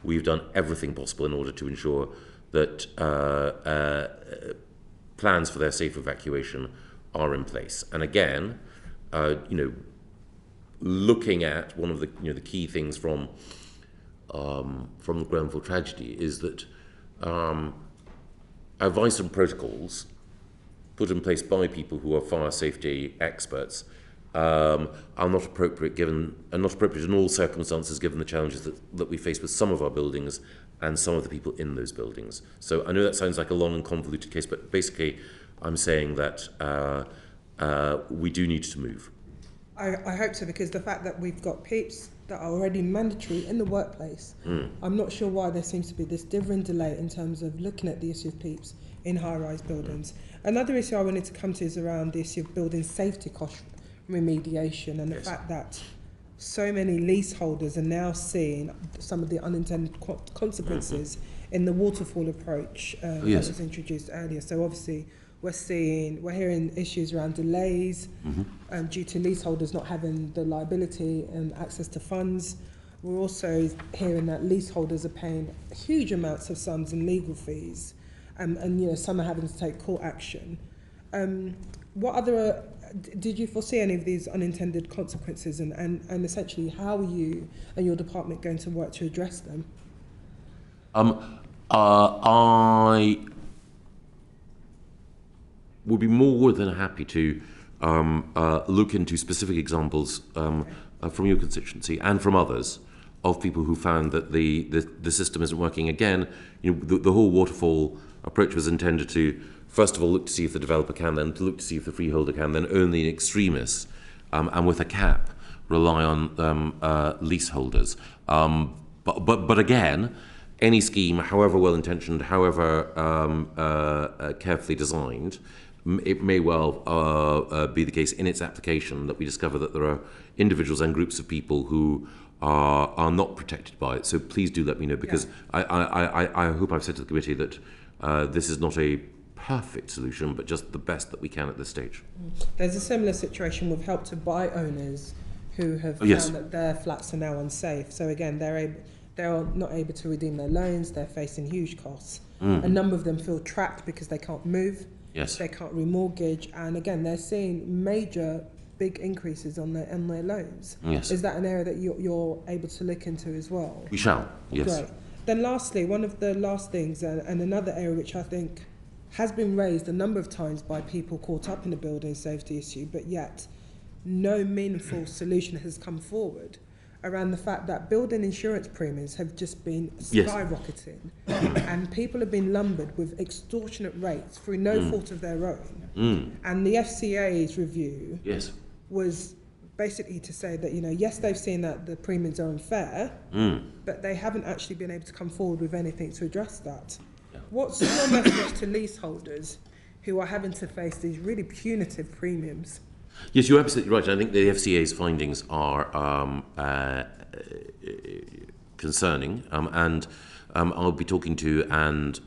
we've done everything possible in order to ensure that plans for their safe evacuation are in place. And again, looking at one of the the key things from the Grenfell tragedy is that advice and protocols put in place by people who are fire safety experts are not appropriate in all circumstances, given the challenges that we face with some of our buildings and some of the people in those buildings. So I know that sounds like a long and convoluted case, but basically I'm saying that we do need to move.
I hope so, because the fact that we've got PEEPs that are already mandatory in the workplace, I'm not sure why there seems to be this different delay in terms of looking at the issue of PEEPs in high-rise buildings. Another issue I wanted to come to is around the issue of building safety cost remediation, and the fact that so many leaseholders are now seeing some of the unintended consequences in the waterfall approach that was introduced earlier. So obviously we're hearing issues around delays due to leaseholders not having the liability and access to funds. We're also hearing that leaseholders are paying huge amounts of sums in legal fees, and some are having to take court action. What other did you foresee any of these unintended consequences, and essentially how are you and your department going to work to address them?
I would be more than happy to look into specific examples from your constituency and from others of people who found that the system isn't working. Again, the whole waterfall approach was intended to, first of all, look to see if the developer can, then to look to see if the freeholder can, then only in extremis, and with a cap, rely on leaseholders. But again, any scheme, however well-intentioned, however carefully designed, it may well be the case in its application that we discover that there are individuals and groups of people who are not protected by it. So please do let me know, because I hope I've said to the committee that this is not a perfect solution, but just the best that we can at this stage.
There's a similar situation with Help to Buy owners who have found that their flats are now unsafe. So again, they're not able to redeem their loans. They're facing huge costs. A number of them feel trapped because they can't move.
Yes.
They can't remortgage, and again, they're seeing big increases on their loans.
Yes.
Is that an area that you're able to look into as well?
We shall. Yes.
Great. Then lastly, one of the last things, and another area which I think has been raised a number of times by people caught up in the building safety issue, but yet no meaningful solution has come forward, around the fact that building insurance premiums have just been skyrocketing, and people have been lumbered with extortionate rates through no fault of their own. And the FCA's review was basically to say that, yes, they've seen that the premiums are unfair, but they haven't actually been able to come forward with anything to address that. What's your message to leaseholders who are having to face these really punitive premiums?
Yes, you're absolutely right. I think the FCA's findings are concerning, and I'll be talking to, and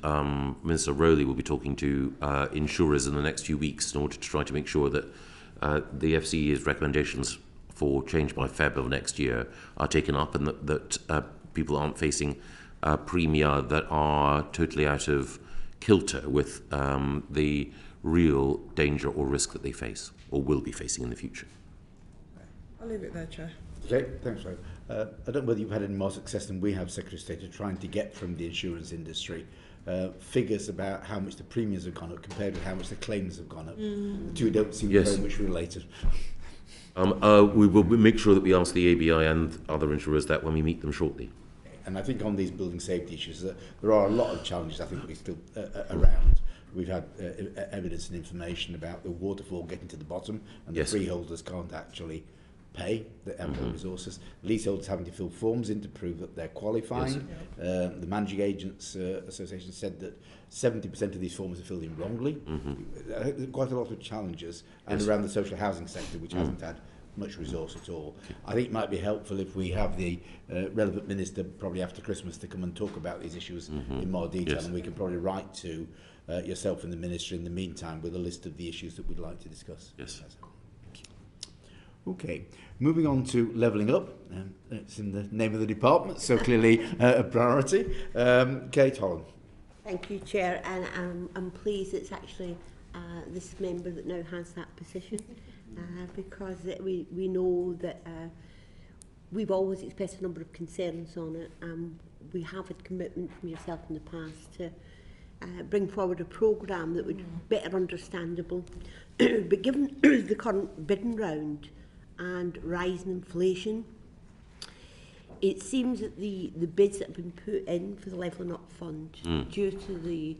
Minister Rowley will be talking to insurers in the next few weeks in order to try to make sure that the FCA's recommendations for change by Feb of next year are taken up, and that people aren't facing premia that are totally out of kilter with the real danger or risk that they face or will be facing in the future.
I'll leave it there, Chair.
Okay, thanks, Ray. I don't know whether you've had any more success than we have, Secretary of State, of trying to get from the insurance industry figures about how much the premiums have gone up compared with how much the claims have gone up. The two don't seem very much related.
We will make sure that we ask the ABI and other insurers that when we meet them shortly.
And I think on these building safety issues, there are a lot of challenges I think we still around. We've had evidence and information about the waterfall getting to the bottom, and the freeholders can't actually pay the resources. Leaseholders having to fill forms in to prove that they're qualifying. The Managing Agents Association said that 70% of these forms are filled in wrongly. Quite a lot of challenges, and around the social housing sector, which hasn't had much resource at all. I think it might be helpful if we have the relevant minister probably after Christmas to come and talk about these issues in more detail, and we can probably write to yourself and the minister in the meantime with a list of the issues that we'd like to discuss.
Yes.
Okay, moving on to levelling up. It's in the name of the department, so clearly a priority. Kate Holland.
Thank you, Chair, and I'm pleased it's actually this member that now has that position, because we know that we've always expressed a number of concerns on it. We have had commitment from yourself in the past to bring forward a programme that would be better understandable. But given the current bidding round and rising inflation, it seems that the bids that have been put in for the Levelling Up Fund, due to the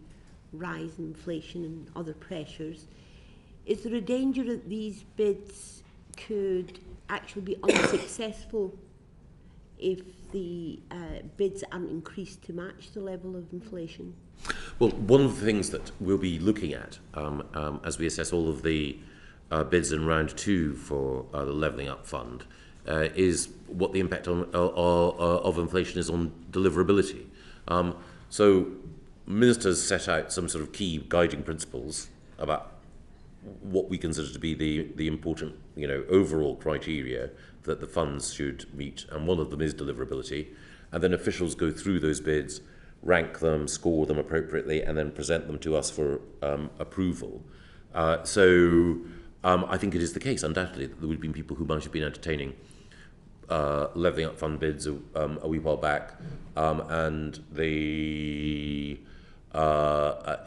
rise in inflation and other pressures, is there a danger that these bids could actually be unsuccessful if the bids aren't increased to match the level of inflation?
Well, one of the things that we'll be looking at as we assess all of the bids in round 2 for the Levelling Up Fund is what the impact of inflation is on deliverability. So ministers set out some sort of key guiding principles about what we consider to be the important, overall criteria that the funds should meet, and one of them is deliverability. And then officials go through those bids, rank them, score them appropriately, and then present them to us for approval. So I think it is the case, undoubtedly, that there would have been people who might have been entertaining Levelling Up Fund bids a wee while back, and the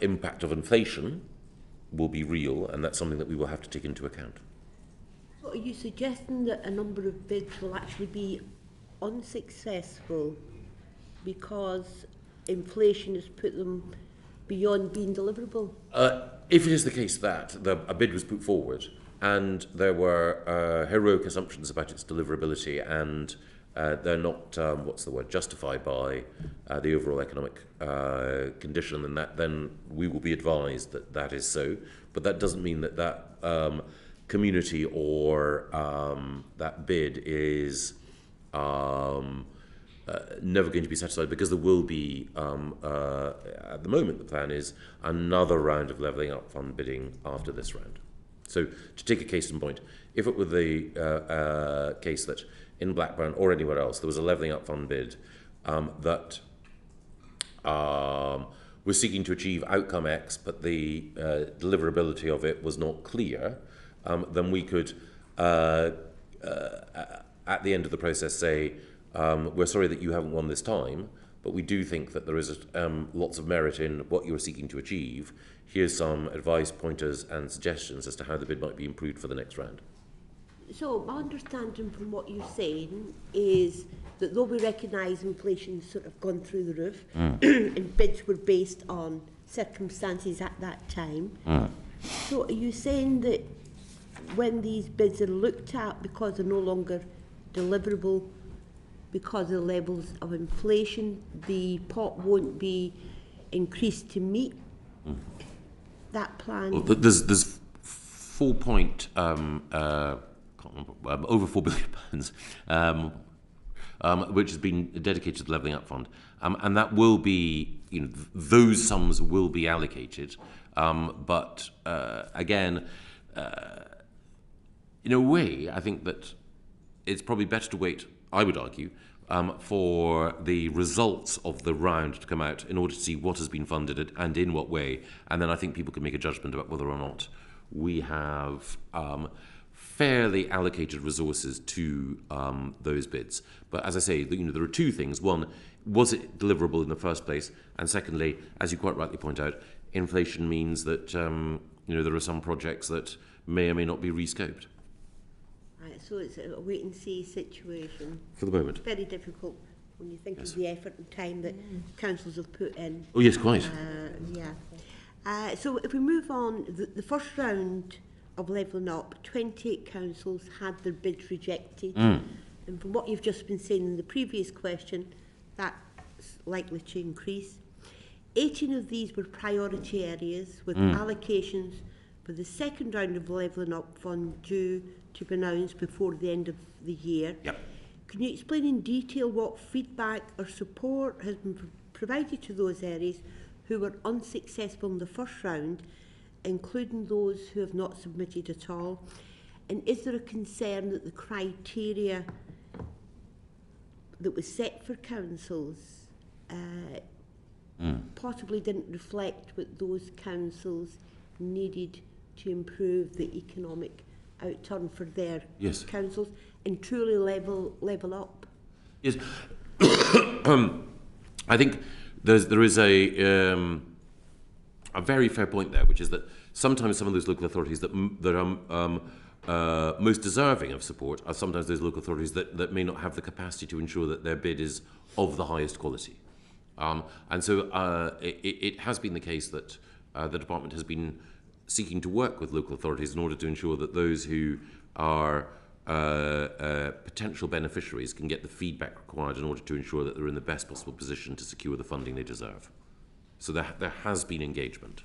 impact of inflation will be real, and that's something that we will have to take into account.
So are you suggesting that a number of bids will actually be unsuccessful because inflation has put them beyond being deliverable?
If it is the case that a bid was put forward and there were heroic assumptions about its deliverability, and they're not, justified by the overall economic condition, then we will be advised that that is so. But that doesn't mean that community or that bid is never going to be satisfied, because there will be, at the moment, the plan is another round of Levelling Up Fund bidding after this round. So to take a case in point, if it were the case that in Blackburn or anywhere else there was a Levelling Up Fund bid that was seeking to achieve outcome X, but the deliverability of it was not clear, then we could, at the end of the process, say, we're sorry that you haven't won this time, but we do think that there is lots of merit in what you are seeking to achieve. Here's some advice, pointers and suggestions as to how the bid might be improved for the next round.
So my understanding from what you're saying is that though we recognise inflation's sort of gone through the roof, and bids were based on circumstances at that time, so are you saying that when these bids are looked at, because they're no longer deliverable because of the levels of inflation, the pot won't be increased to meet that plan?
Well, there's 4 point, over £4 billion, which has been dedicated to the Levelling Up Fund, and that will be, those sums will be allocated, but again, in a way, I think that it's probably better to wait, I would argue, for the results of the round to come out in order to see what has been funded and in what way, and then I think people can make a judgment about whether or not we have fairly allocated resources to those bids. But as I say, there are two things. One, was it deliverable in the first place? And secondly, as you quite rightly point out, inflation means that there are some projects that may or may not be rescoped.
Right, so it's a wait-and-see situation.
For the moment.
Very difficult when you think of the effort and time that councils have put in.
Oh yes, quite.
So if we move on, the first round of Levelling Up, 28 councils had their bids rejected. And from what you've just been saying in the previous question, that's likely to increase. 18 of these were priority areas with allocations with the second round of Levelling Up Fund due to be announced before the end of the year.
Yep.
Can you explain in detail what feedback or support has been provided to those areas who were unsuccessful in the first round, including those who have not submitted at all? And is there a concern that the criteria that was set for councils possibly didn't reflect what those councils needed to improve the economic outturn for their
Yes.
councils and truly level up?
Yes. I think there is a very fair point there, which is that sometimes some of those local authorities that are most deserving of support are sometimes those local authorities that may not have the capacity to ensure that their bid is of the highest quality. And so it has been the case that the department has been seeking to work with local authorities in order to ensure that those who are potential beneficiaries can get the feedback required in order to ensure that they're in the best possible position to secure the funding they deserve. So there has been engagement.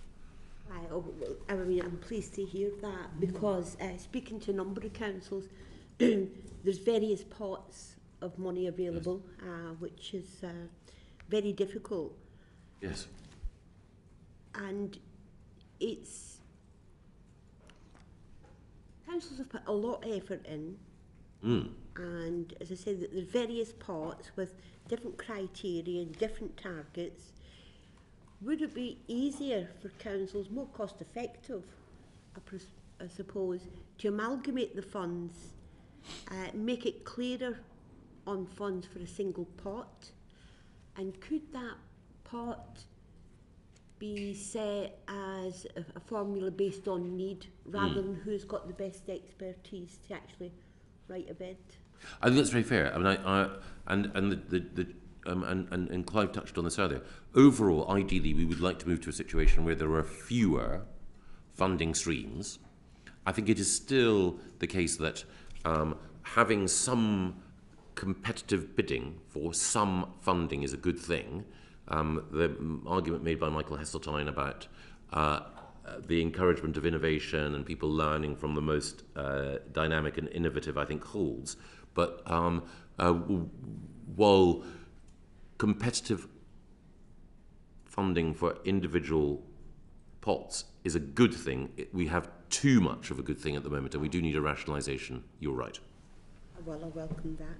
I mean, I'm pleased to hear that, because speaking to a number of councils, there's various pots of money available, which is very difficult.
Yes.
And councils have put a lot of effort in, and as I said, there's various pots with different criteria and different targets. Would it be easier for councils, more cost effective, I suppose, to amalgamate the funds, make it clearer on funds for a single pot? And could that pot be set as a formula based on need rather than who's got the best expertise to actually write a bid?
I think that's very fair. I mean, and Clive touched on this earlier. Overall, ideally, we would like to move to a situation where there are fewer funding streams. I think it is still the case that having some competitive bidding for some funding is a good thing. The argument made by Michael Heseltine about the encouragement of innovation and people learning from the most dynamic and innovative, I think, holds. But while competitive funding for individual pots is a good thing, we have too much of a good thing at the moment, and we do need a rationalisation. You're right.
Well, I welcome that.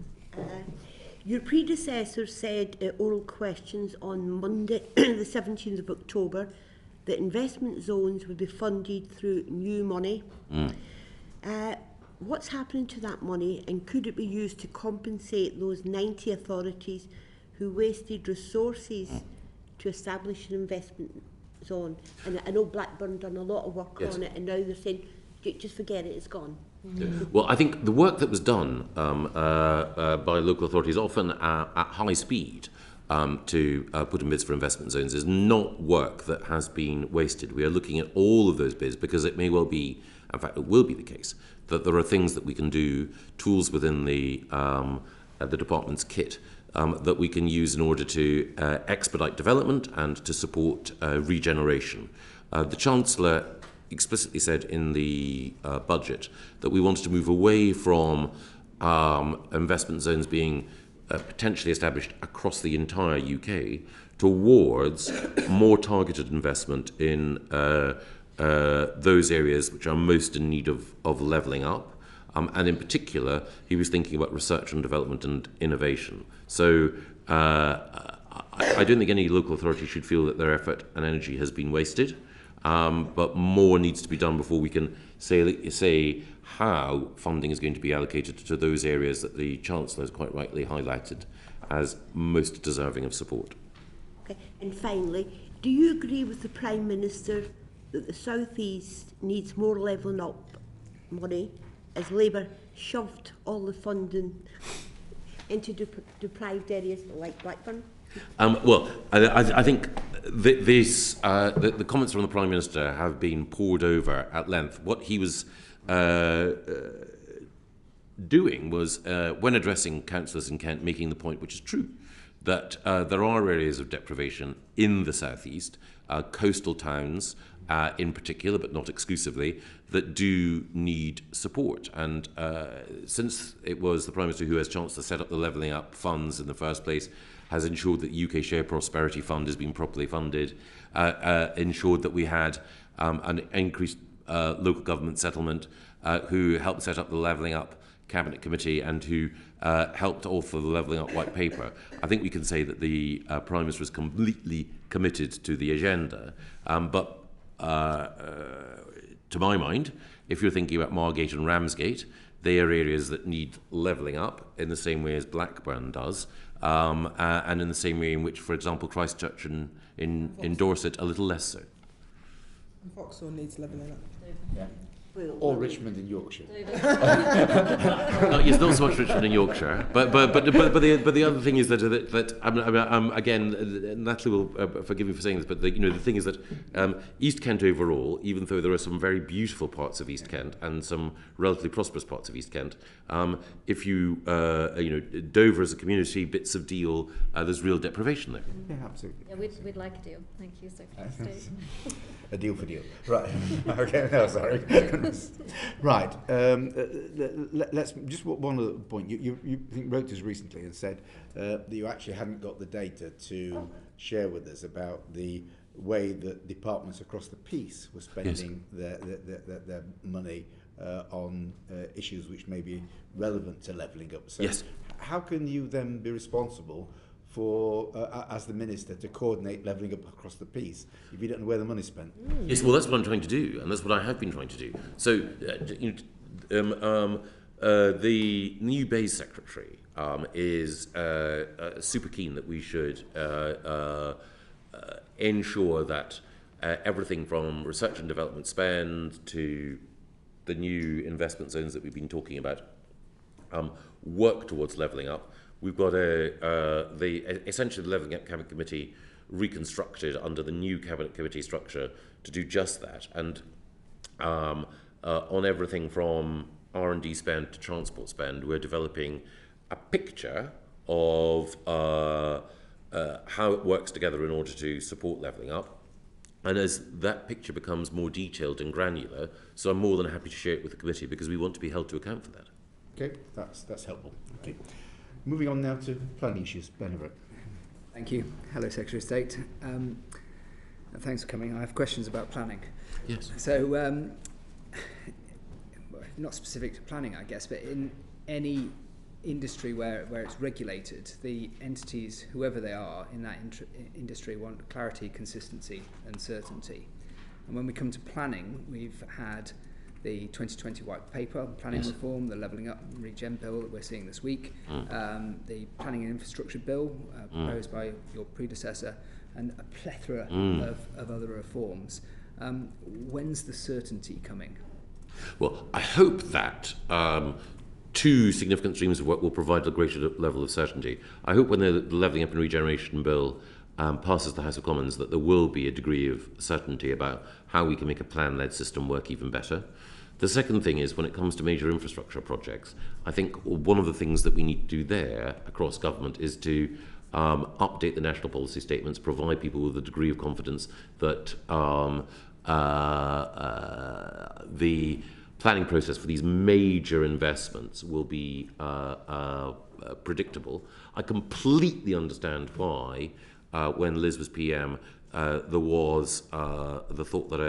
Your predecessor said at oral questions on Monday, the 17th of October, that investment zones would be funded through new money. What's happening to that money, and could it be used to compensate those 90 authorities who wasted resources to establish an investment zone? And I know Blackburn done a lot of work on it, and now they're saying, just forget it, it's gone.
Well, I think the work that was done by local authorities, often at high speed, to put in bids for investment zones is not work that has been wasted. We are looking at all of those bids because it may well be, in fact, it will be the case, that there are things that we can do, tools within the department's kit, that we can use in order to expedite development and to support regeneration. The Chancellor explicitly said in the budget that we wanted to move away from investment zones being potentially established across the entire UK towards more targeted investment in those areas which are most in need of levelling up. And in particular, he was thinking about research and development and innovation. So I don't think any local authority should feel that their effort and energy has been wasted, but more needs to be done before we can say how funding is going to be allocated to those areas that the Chancellor has quite rightly highlighted as most deserving of support.
Okay. And finally, do you agree with the Prime Minister that the South East needs more levelling up money, as Labour shoved all the funding into deprived areas like Blackburn?
Well, I think the comments from the Prime Minister have been poured over at length. What he was doing was, when addressing councillors in Kent, making the point, which is true, that there are areas of deprivation in the South East, coastal towns, in particular, but not exclusively, that do need support. And since it was the Prime Minister who has chance to set up the Levelling Up funds in the first place, has ensured that UK Share Prosperity Fund has been properly funded, ensured that we had an increased local government settlement, who helped set up the Levelling Up Cabinet Committee and who helped author the Levelling Up White Paper. I think we can say that the Prime Minister is completely committed to the agenda. But to my mind, if you're thinking about Margate and Ramsgate, they are areas that need levelling up in the same way as Blackburn does, and in the same way in which, for example, Christchurch in Dorset, a little less so.
Vauxhall needs levelling up.
Yeah. Or Richmond in Yorkshire.
No, yes, not so much Richmond in Yorkshire, but the other thing is that again, Natalie will forgive me for saying this, but the thing is that East Kent overall, even though there are some very beautiful parts of East Kent and some relatively prosperous parts of East Kent, if you Dover as a community, bits of Deal, there's real deprivation there.
Yeah, absolutely.
Yeah, we'd like a deal. Thank you, Secretary of State.
A deal for deal. Right. Okay, no, sorry. Right. Let's just one other point. You think wrote us recently and said that you actually hadn't got the data to share with us about the way that departments across the piece were spending their money on issues which may be relevant to levelling up. So how can you then be responsible for, as the Minister, to coordinate levelling up across the piece if you don't know where the money's spent?
Yes, well, that's what I'm trying to do, and that's what I have been trying to do. So, the new Bays Secretary is super keen that we should ensure that everything from research and development spend to the new investment zones that we've been talking about work towards levelling up. We've got essentially the Levelling Up Cabinet Committee reconstructed under the new Cabinet Committee structure to do just that. And on everything from R&D spend to transport spend, we're developing a picture of how it works together in order to support levelling up. And as that picture becomes more detailed and granular, so I'm more than happy to share it with the committee because we want to be held to account for that.
Okay, that's helpful. Okay. Moving on now to planning issues. Ben Everett.
Thank you. Hello, Secretary of State. Thanks for coming. I have questions about planning.
Yes.
So, not specific to planning, I guess, but in any industry where it's regulated, the entities, whoever they are in that industry, want clarity, consistency and certainty. And when we come to planning, we've had the 2020 White Paper, planning reform, the Levelling Up Regen Bill that we're seeing this week, the Planning and Infrastructure Bill proposed by your predecessor, and a plethora of other reforms. When's the certainty coming?
Well, I hope that two significant streams of work will provide a greater level of certainty. I hope when the Levelling Up and Regeneration Bill passes the House of Commons that there will be a degree of certainty about how we can make a plan-led system work even better. The second thing is when it comes to major infrastructure projects, I think one of the things that we need to do there across government is to update the national policy statements, provide people with a degree of confidence that the planning process for these major investments will be predictable. I completely understand why, when Liz was PM, there was the thought that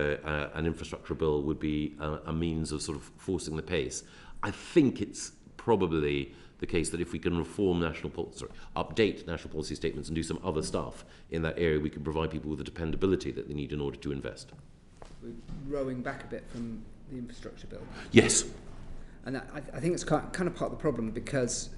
an infrastructure bill would be a means of sort of forcing the pace. I think it's probably the case that if we can update national policy statements and do some other stuff in that area, we can provide people with the dependability that they need in order to invest.
We're rowing back a bit from the infrastructure bill.
Yes.
And I think it's kind of part of the problem because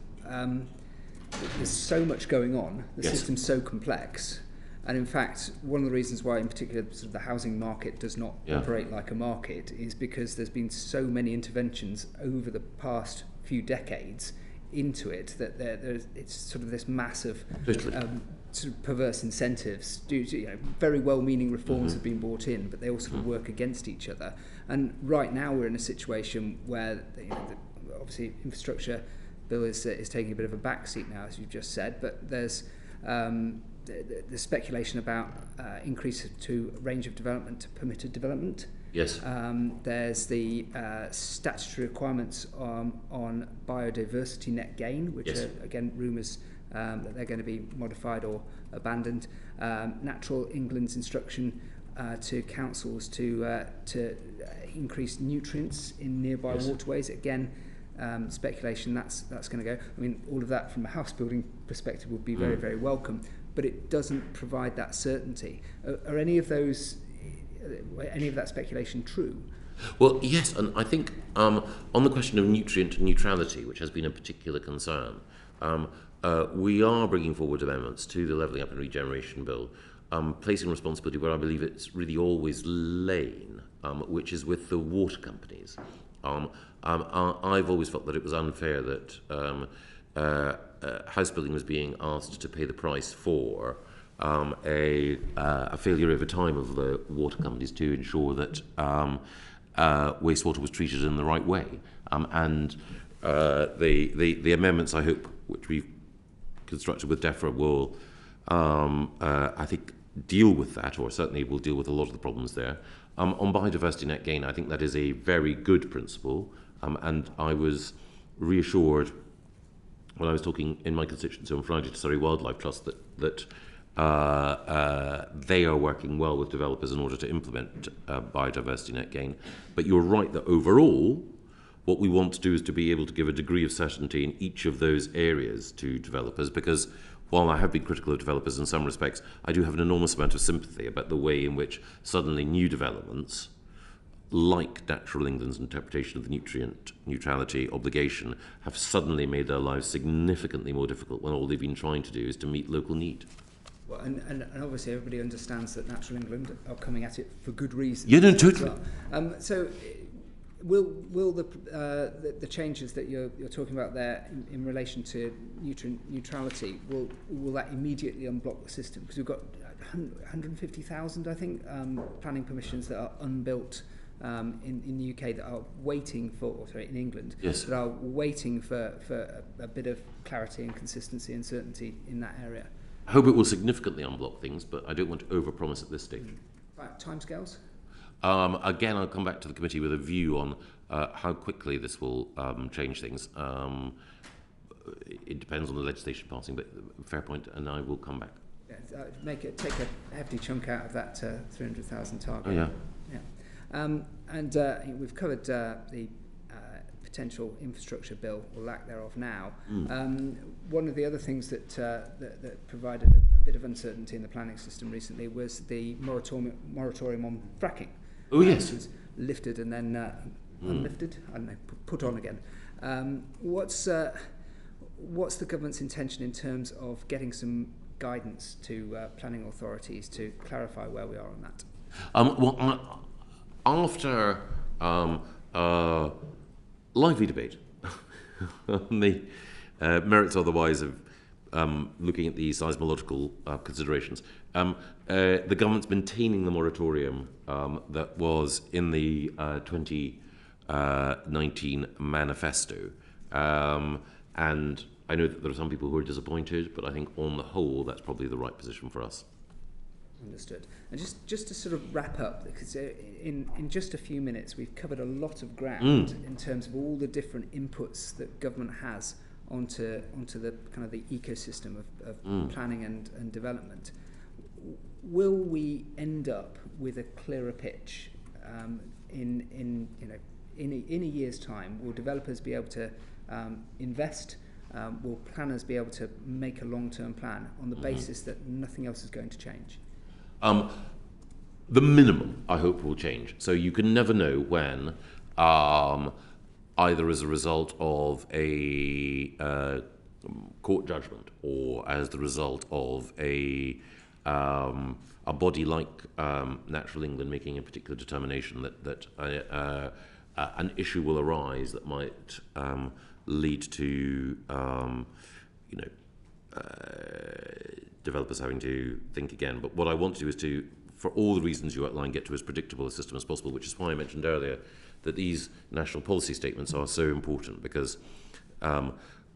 there's so much going on, the system's so complex, and in fact one of the reasons why in particular sort of the housing market does not operate like a market is because there's been so many interventions over the past few decades into it that it's sort of this massive sort of perverse incentives due to very well-meaning reforms have been brought in, but they all sort of work against each other. And right now we're in a situation where obviously infrastructure bill is taking a bit of a backseat now, as you've just said, but there's the speculation about increase to range of development to permitted development.
Yes.
There's the statutory requirements on biodiversity net gain, which
yes.
are, again, rumours that they're going to be modified or abandoned. Natural England's instruction to councils to increase nutrients in nearby
yes.
waterways. Again, speculation that's going to go. I mean, all of that from a house building perspective would be very, very welcome, but it doesn't provide that certainty. Are any of that speculation true?
Well, yes, and I think on the question of nutrient neutrality, which has been a particular concern, we are bringing forward amendments to the Levelling Up and Regeneration Bill, placing responsibility where I believe it's really always lain, which is with the water companies. I've always felt that it was unfair that house building was being asked to pay the price for a failure over time of the water companies to ensure that wastewater was treated in the right way. And the amendments, I hope, which we've constructed with DEFRA will, I think, deal with that, or certainly will deal with a lot of the problems there. On biodiversity net gain, I think that is a very good principle, and I was reassured when I was talking in my constituency on Friday to Surrey Wildlife Trust that they are working well with developers in order to implement biodiversity net gain. But you're right that overall, what we want to do is to be able to give a degree of certainty in each of those areas to developers, because while I have been critical of developers in some respects, I do have an enormous amount of sympathy about the way in which suddenly new developments, like Natural England's interpretation of the nutrient neutrality obligation, have suddenly made their lives significantly more difficult when all they've been trying to do is to meet local need.
Well, and obviously everybody understands that Natural England are coming at it for good reasons.
Yeah, no, totally.
Well. So will the changes that you're talking about there in relation to nutrient neutrality, will that immediately unblock the system? Because we've got 150,000, I think, planning permissions that are unbuilt in the UK that are waiting for, in England,
yes.
that are waiting for a bit of clarity and consistency and certainty in that area.
I hope it will significantly unblock things, but I don't want to overpromise at this stage.
Right, timescales?
Again, I'll come back to the committee with a view on how quickly this will change things. It depends on the legislation passing, but fair point, and I will come back.
Yeah, take a hefty chunk out of that 300,000 target.
Oh, yeah.
Yeah. We've covered the potential infrastructure bill, or lack thereof now. One of the other things that provided a bit of uncertainty in the planning system recently was the moratorium on fracking.
Oh, yes.
Which was lifted and then unlifted, I don't know, put on again. What's the government's intention in terms of getting some guidance to planning authorities to clarify where we are on that?
Well, after lively debate on the merits otherwise of looking at the seismological considerations, the government's maintaining the moratorium that was in the 2019 manifesto. And I know that there are some people who are disappointed, but I think on the whole that's probably the right position for us.
Understood. And just to sort of wrap up, because in just a few minutes we've covered a lot of ground in terms of all the different inputs that government has onto the kind of the ecosystem of planning and development. Will we end up with a clearer pitch in a year's time? Will developers be able to invest? Will planners be able to make a long-term plan on the basis that nothing else is going to change?
The minimum, I hope, will change. So you can never know when, either as a result of a court judgment or as the result of a body like Natural England making a particular determination that an issue will arise that might lead to developers having to think again. But what I want to do is to, for all the reasons you outlined, get to as predictable a system as possible, which is why I mentioned earlier that these national policy statements are so important, because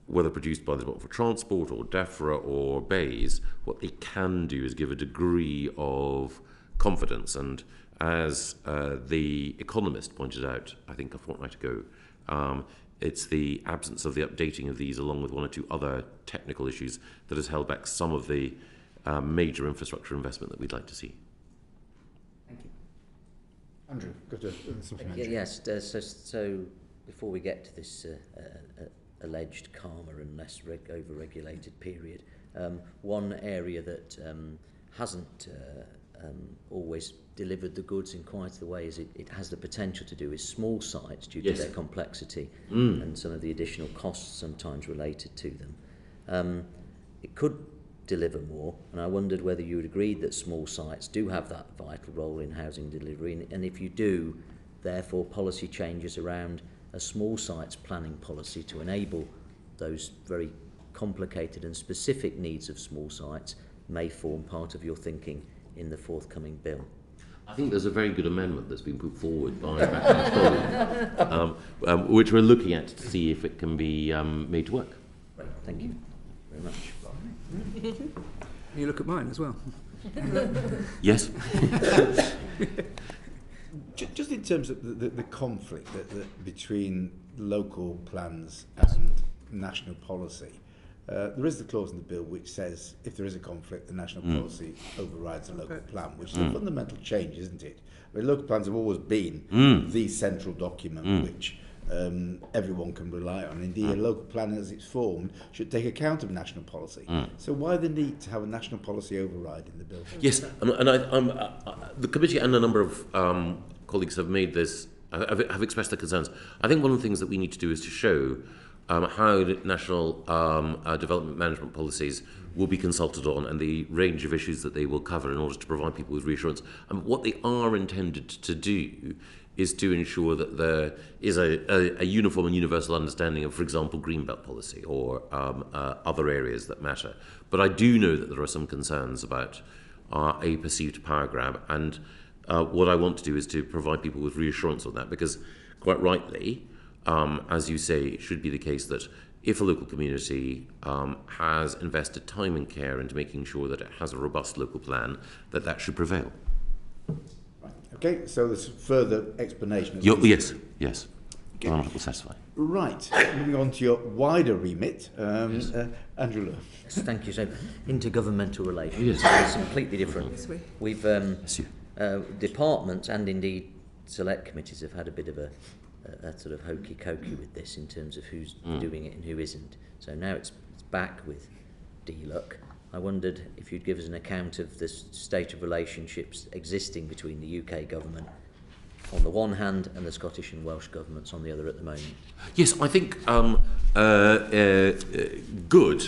whether produced by the Department for Transport or DEFRA or BAYS, what they can do is give a degree of confidence. And as the Economist pointed out, I think a fortnight ago, it's the absence of the updating of these, along with one or two other technical issues, that has held back some of the major infrastructure investment that we'd like to see.
Thank you.
Andrew, got something. Andrew.
Yes, so before we get to this alleged calmer and less over-regulated period, one area that hasn't always delivered the goods in quite the way as it has the potential to do is small sites due to their complexity and some of the additional costs sometimes related to them. It could deliver more, and I wondered whether you would agree that small sites do have that vital role in housing delivery, and if you do, therefore policy changes around a small sites planning policy to enable those very complicated and specific needs of small sites may form part of your thinking in the forthcoming bill.
I think there's a very good amendment that's been put forward by Matt colleague, which we're looking at to see if it can be made to work.
Right, thank you very much.
You look at mine as well.
Yes.
Just in terms of the conflict between local plans and national policy, there is the clause in the bill which says if there is a conflict, the national policy overrides the local plan, which is a fundamental change, isn't it? I mean, local plans have always been the central document which everyone can rely on. Indeed, a local plan as it's formed should take account of national policy. So why the need to have a national policy override in the bill?
Yes, and the committee and a number of colleagues have made this, have expressed their concerns. I think one of the things that we need to do is to show how national development management policies will be consulted on and the range of issues that they will cover in order to provide people with reassurance. And what they are intended to do is to ensure that there is a uniform and universal understanding of, for example, Greenbelt policy or other areas that matter. But I do know that there are some concerns about a perceived power grab, and what I want to do is to provide people with reassurance on that, because quite rightly, as you say, it should be the case that if a local community has invested time and care into making sure that it has a robust local plan, that should prevail.
Okay, so there's further explanation.
Yes. Okay. I'm not satisfied.
Right, moving on to your wider remit, Andrew Lowe.
Yes, thank you. So, intergovernmental relations
Yes.
is completely different. We've departments and indeed select committees have had a bit of a sort of hokey-cokey with this in terms of who's doing it and who isn't. So now it's back with DLUC. I wondered if you'd give us an account of the state of relationships existing between the UK government on the one hand and the Scottish and Welsh governments on the other at the moment.
Yes, I think good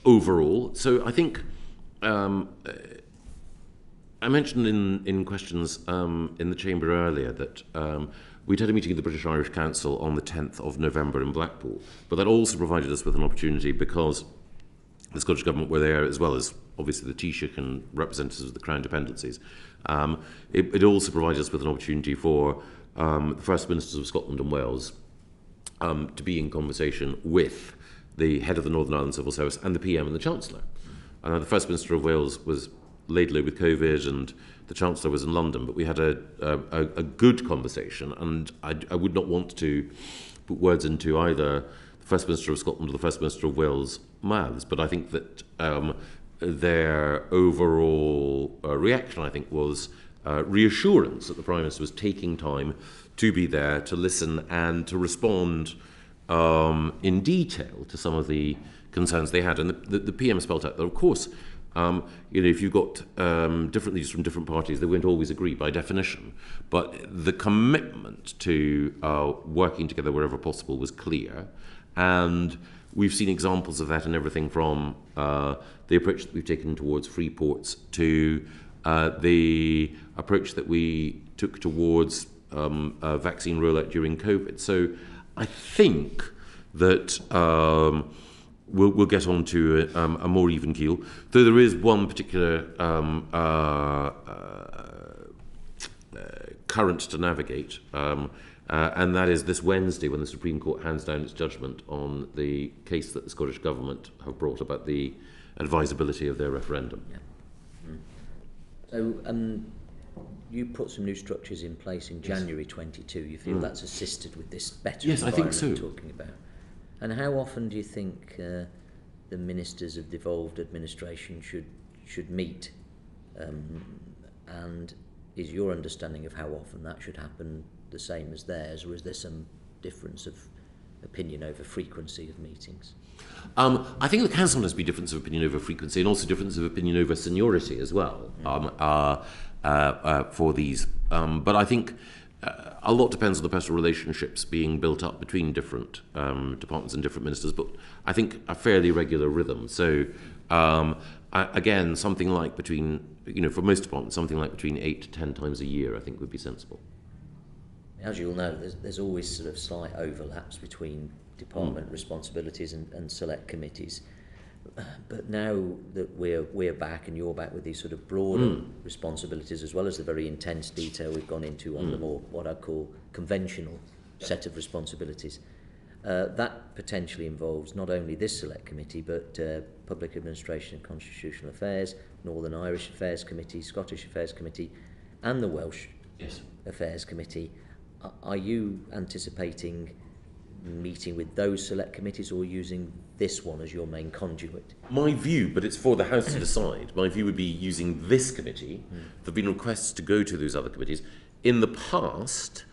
overall. So I think I mentioned in questions in the chamber earlier that we'd had a meeting of the British Irish Council on the 10th of November in Blackpool, but that also provided us with an opportunity, because the Scottish Government were there, as well as obviously the Taoiseach and representatives of the Crown dependencies. It also provided us with an opportunity for the First Ministers of Scotland and Wales to be in conversation with the head of the Northern Ireland Civil Service and the PM and the Chancellor. The First Minister of Wales was laid low with COVID, and the Chancellor was in London, but we had a good conversation, and I would not want to put words into either the First Minister of Scotland or the First Minister of Wales' mouths, but I think that their overall reaction, I think, was reassurance that the Prime Minister was taking time to be there, to listen and to respond in detail to some of the concerns they had. And the PM spelt out that, of course, if you've got different leaders from different parties, they won't always agree by definition. But the commitment to working together wherever possible was clear. And we've seen examples of that in everything from the approach that we've taken towards free ports to the approach that we took towards vaccine rollout during COVID. So I think that we'll get on to a more even keel, though there is one particular current to navigate, and that is this Wednesday when the Supreme Court hands down its judgment on the case that the Scottish Government have brought about the advisability of their referendum.
Yeah. So you put some new structures in place in January 22. You feel that's assisted with this better
Yes, I think so.
environment you're talking about? And how often do you think the ministers of devolved administration should meet? And is your understanding of how often that should happen the same as theirs, or is there some difference of opinion over frequency of meetings?
I think there can sometimes be difference of opinion over frequency and also difference of opinion over seniority as well for these. But I think a lot depends on the personal relationships being built up between different departments and different ministers, but I think a fairly regular rhythm. So again, something like between, for most departments, something like between 8 to 10 times a year, I think would be sensible.
As you'll know, there's always sort of slight overlaps between department responsibilities and select committees. But now that we're back and you're back with these sort of broader responsibilities, as well as the very intense detail we've gone into on the more what I call conventional set of responsibilities, that potentially involves not only this select committee but Public Administration and Constitutional Affairs, Northern Irish Affairs Committee, Scottish Affairs Committee, and the Welsh Affairs Committee. Are you anticipating meeting with those select committees or using this one as your main conduit?
My view, but it's for the House to decide, my view would be using this committee. There have been requests to go to those other committees. In the past,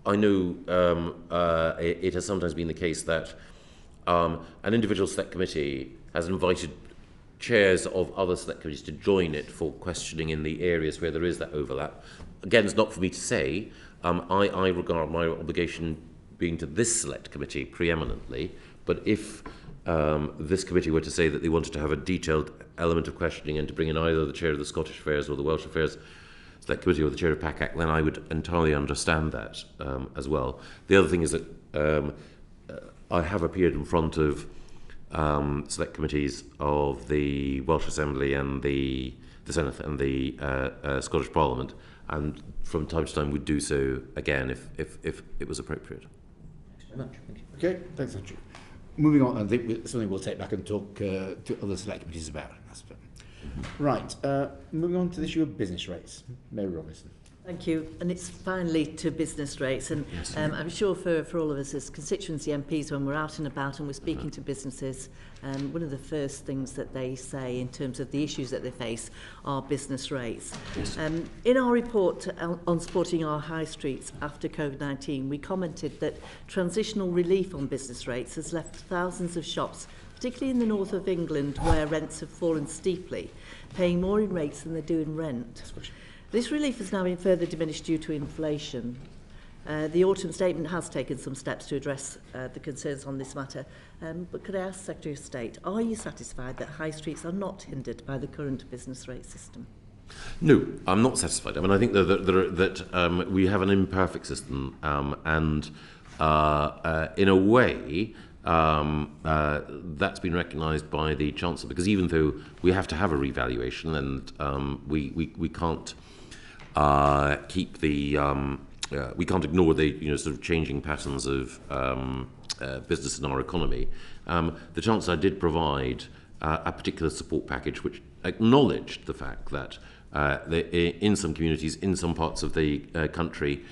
I know it has sometimes been the case that an individual select committee has invited chairs of other select committees to join it for questioning in the areas where there is that overlap. Again, it's not for me to say. I regard my obligation being to this select committee preeminently, but if this committee were to say that they wanted to have a detailed element of questioning and to bring in either the chair of the Scottish Affairs or the Welsh Affairs Select Committee or the chair of PACAC, then I would entirely understand that as well. The other thing is that I have appeared in front of select committees of the Welsh Assembly and the Senate and the Scottish Parliament, and from time to time would do so again if it was appropriate.
Thanks very much. Thank you.
Okay, thanks, Andrew. Moving on, I think something we'll take back and talk to other select committees about. Right, moving on to the issue of business rates. Mary Robinson.
Thank you. And it's finally to business rates. And I'm sure for all of us as constituency MPs, when we're out and about and we're speaking to businesses, one of the first things that they say in terms of the issues that they face are business rates. In our report on supporting our high streets after COVID-19, we commented that transitional relief on business rates has left thousands of shops, particularly in the north of England, where rents have fallen steeply, paying more in rates than they do in rent. This relief has now been further diminished due to inflation. The autumn statement has taken some steps to address the concerns on this matter, but could I ask Secretary of State, are you satisfied that high streets are not hindered by the current business rate system?
No, I'm not satisfied. I mean, I think that we have an imperfect system, and in a way, that's been recognised by the Chancellor, because even though we have to have a revaluation and we can't keep the we can't ignore the sort of changing patterns of business in our economy, the Chancellor did provide a particular support package which acknowledged the fact that in some communities, in some parts of the country,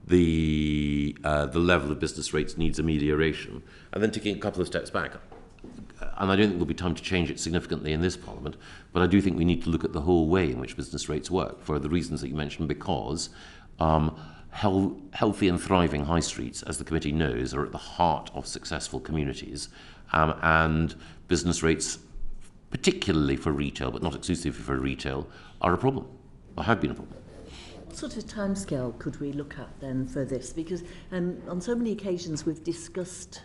the level of business rates needs amelioration. And then taking a couple of steps back, and I don't think there'll be time to change it significantly in this Parliament, but I do think we need to look at the whole way in which business rates work for the reasons that you mentioned, because healthy and thriving high streets, as the committee knows, are at the heart of successful communities, and business rates, particularly for retail, but not exclusively for retail, are a problem, or have been a problem.
What sort of timescale could we look at then for this? Because on so many occasions we've discussed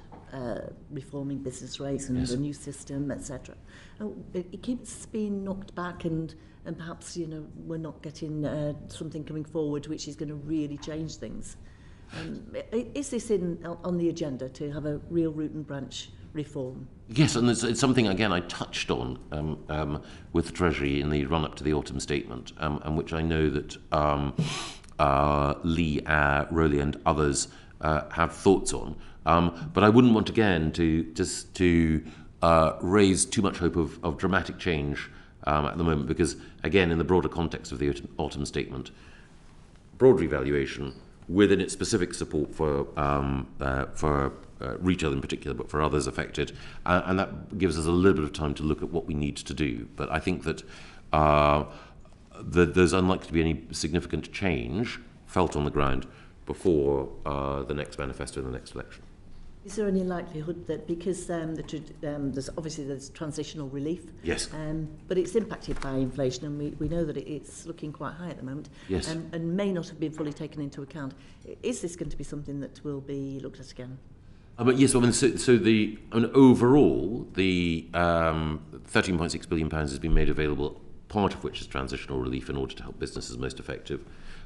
reforming business rates and the new system, etc. It keeps being knocked back, and perhaps we're not getting something coming forward which is going to really change things. Is this on the agenda to have a real root and branch reform?
Yes, and it's something, again, I touched on with the Treasury in the run-up to the autumn statement, and which I know that Lee, Rowley and others have thoughts on. But I wouldn't want, again, to raise too much hope of dramatic change at the moment, because, again, in the broader context of the autumn statement, broad revaluation within its specific support for retail in particular, but for others affected, and that gives us a little bit of time to look at what we need to do. But I think that there's unlikely to be any significant change felt on the ground before the next manifesto in the next election.
Is there any likelihood that, because there's transitional relief,
yes,
but it's impacted by inflation, and we know that it's looking quite high at the moment,
yes,
and may not have been fully taken into account. Is this going to be something that will be looked at again?
But yes, overall, the £13.6 billion has been made available, part of which is transitional relief in order to help businesses most effective.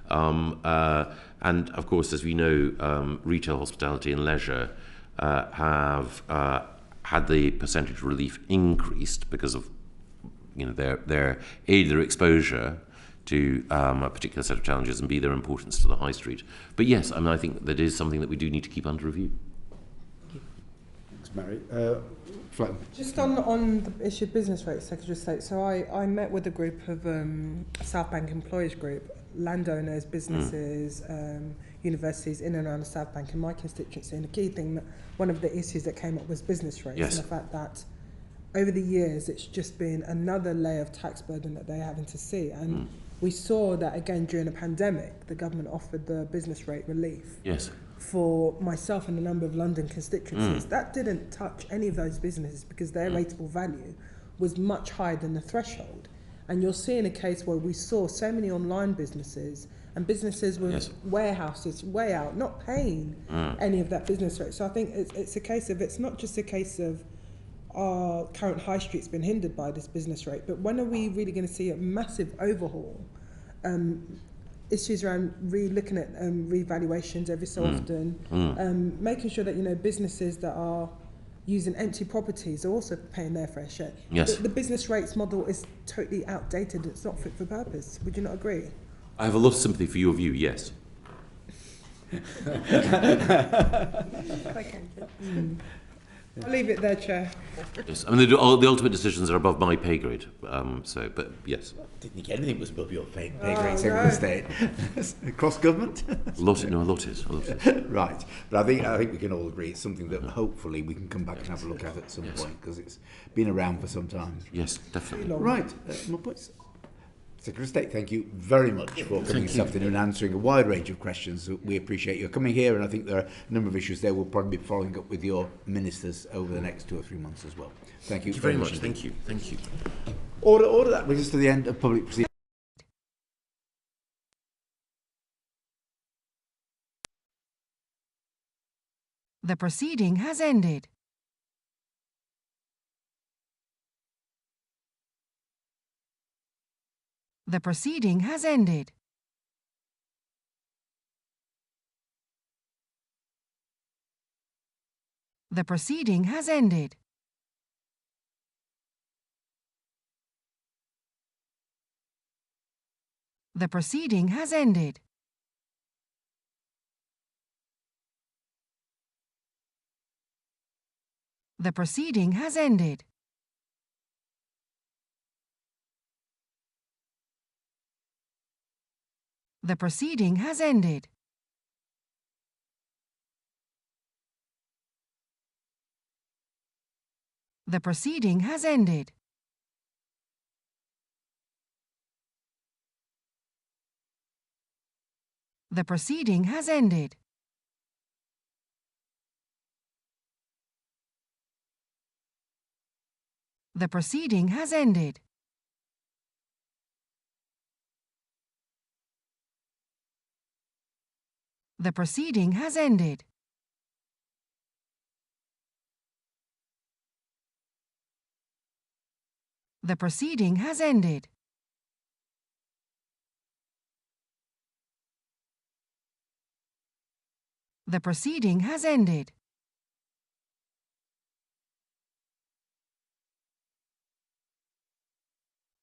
And of course, as we know, retail, hospitality and leisure have had the percentage relief increased because of their exposure to a particular set of challenges, and B, their importance to the high street. But yes, I think that is something that we do need to keep under review.
Mary.
Just on the issue of business rates, Secretary of State, so I met with a group of South Bank Employers Group, landowners, businesses, universities in and around the South Bank in my constituency, and the key thing, one of the issues that came up was business rates,
yes,
and the fact that over the years it's just been another layer of tax burden that they're having to see, and we saw that again during the pandemic. The government offered the business rate relief.
Yes.
For myself and a number of London constituencies, that didn't touch any of those businesses because their rateable value was much higher than the threshold. And you're seeing a case where we saw so many online businesses and businesses with
yes,
warehouses way out, not paying any of that business rate. So I think it's a case of, it's not just a case of our current high street's been hindered by this business rate, but when are we really going to see a massive overhaul? Issues around looking at revaluations every so often, making sure that businesses that are using empty properties are also paying their fair share.
Yes.
The business rates model is totally outdated. It's not fit for purpose. Would you not agree?
I have a lot of sympathy for your view. Yes.
I'll leave it there, Chair.
Yes, the ultimate decisions are above my pay grade. But yes.
Didn't think anything was above your pay grade, Secretary of State. Cross government.
A lot is.
Right, but I think we can all agree it's something that hopefully we can come back and have a look at some point, because it's been around for some time.
Yes, definitely.
Right, more points. Secretary of State, thank you very much for coming this afternoon and answering a wide range of questions. We appreciate your coming here, and I think there are a number of issues there we'll probably be following up with your ministers over the next 2 or 3 months as well. Thank you
very much. Thank you.
Order, that brings us to the end of public proceedings.
The proceeding has ended. The proceeding has ended. The proceeding has ended. The proceeding has ended. The proceeding has ended. The proceeding has ended. The proceeding has ended. The proceeding has ended. The proceeding has ended. The proceeding has ended. The proceeding has ended. The proceeding has ended.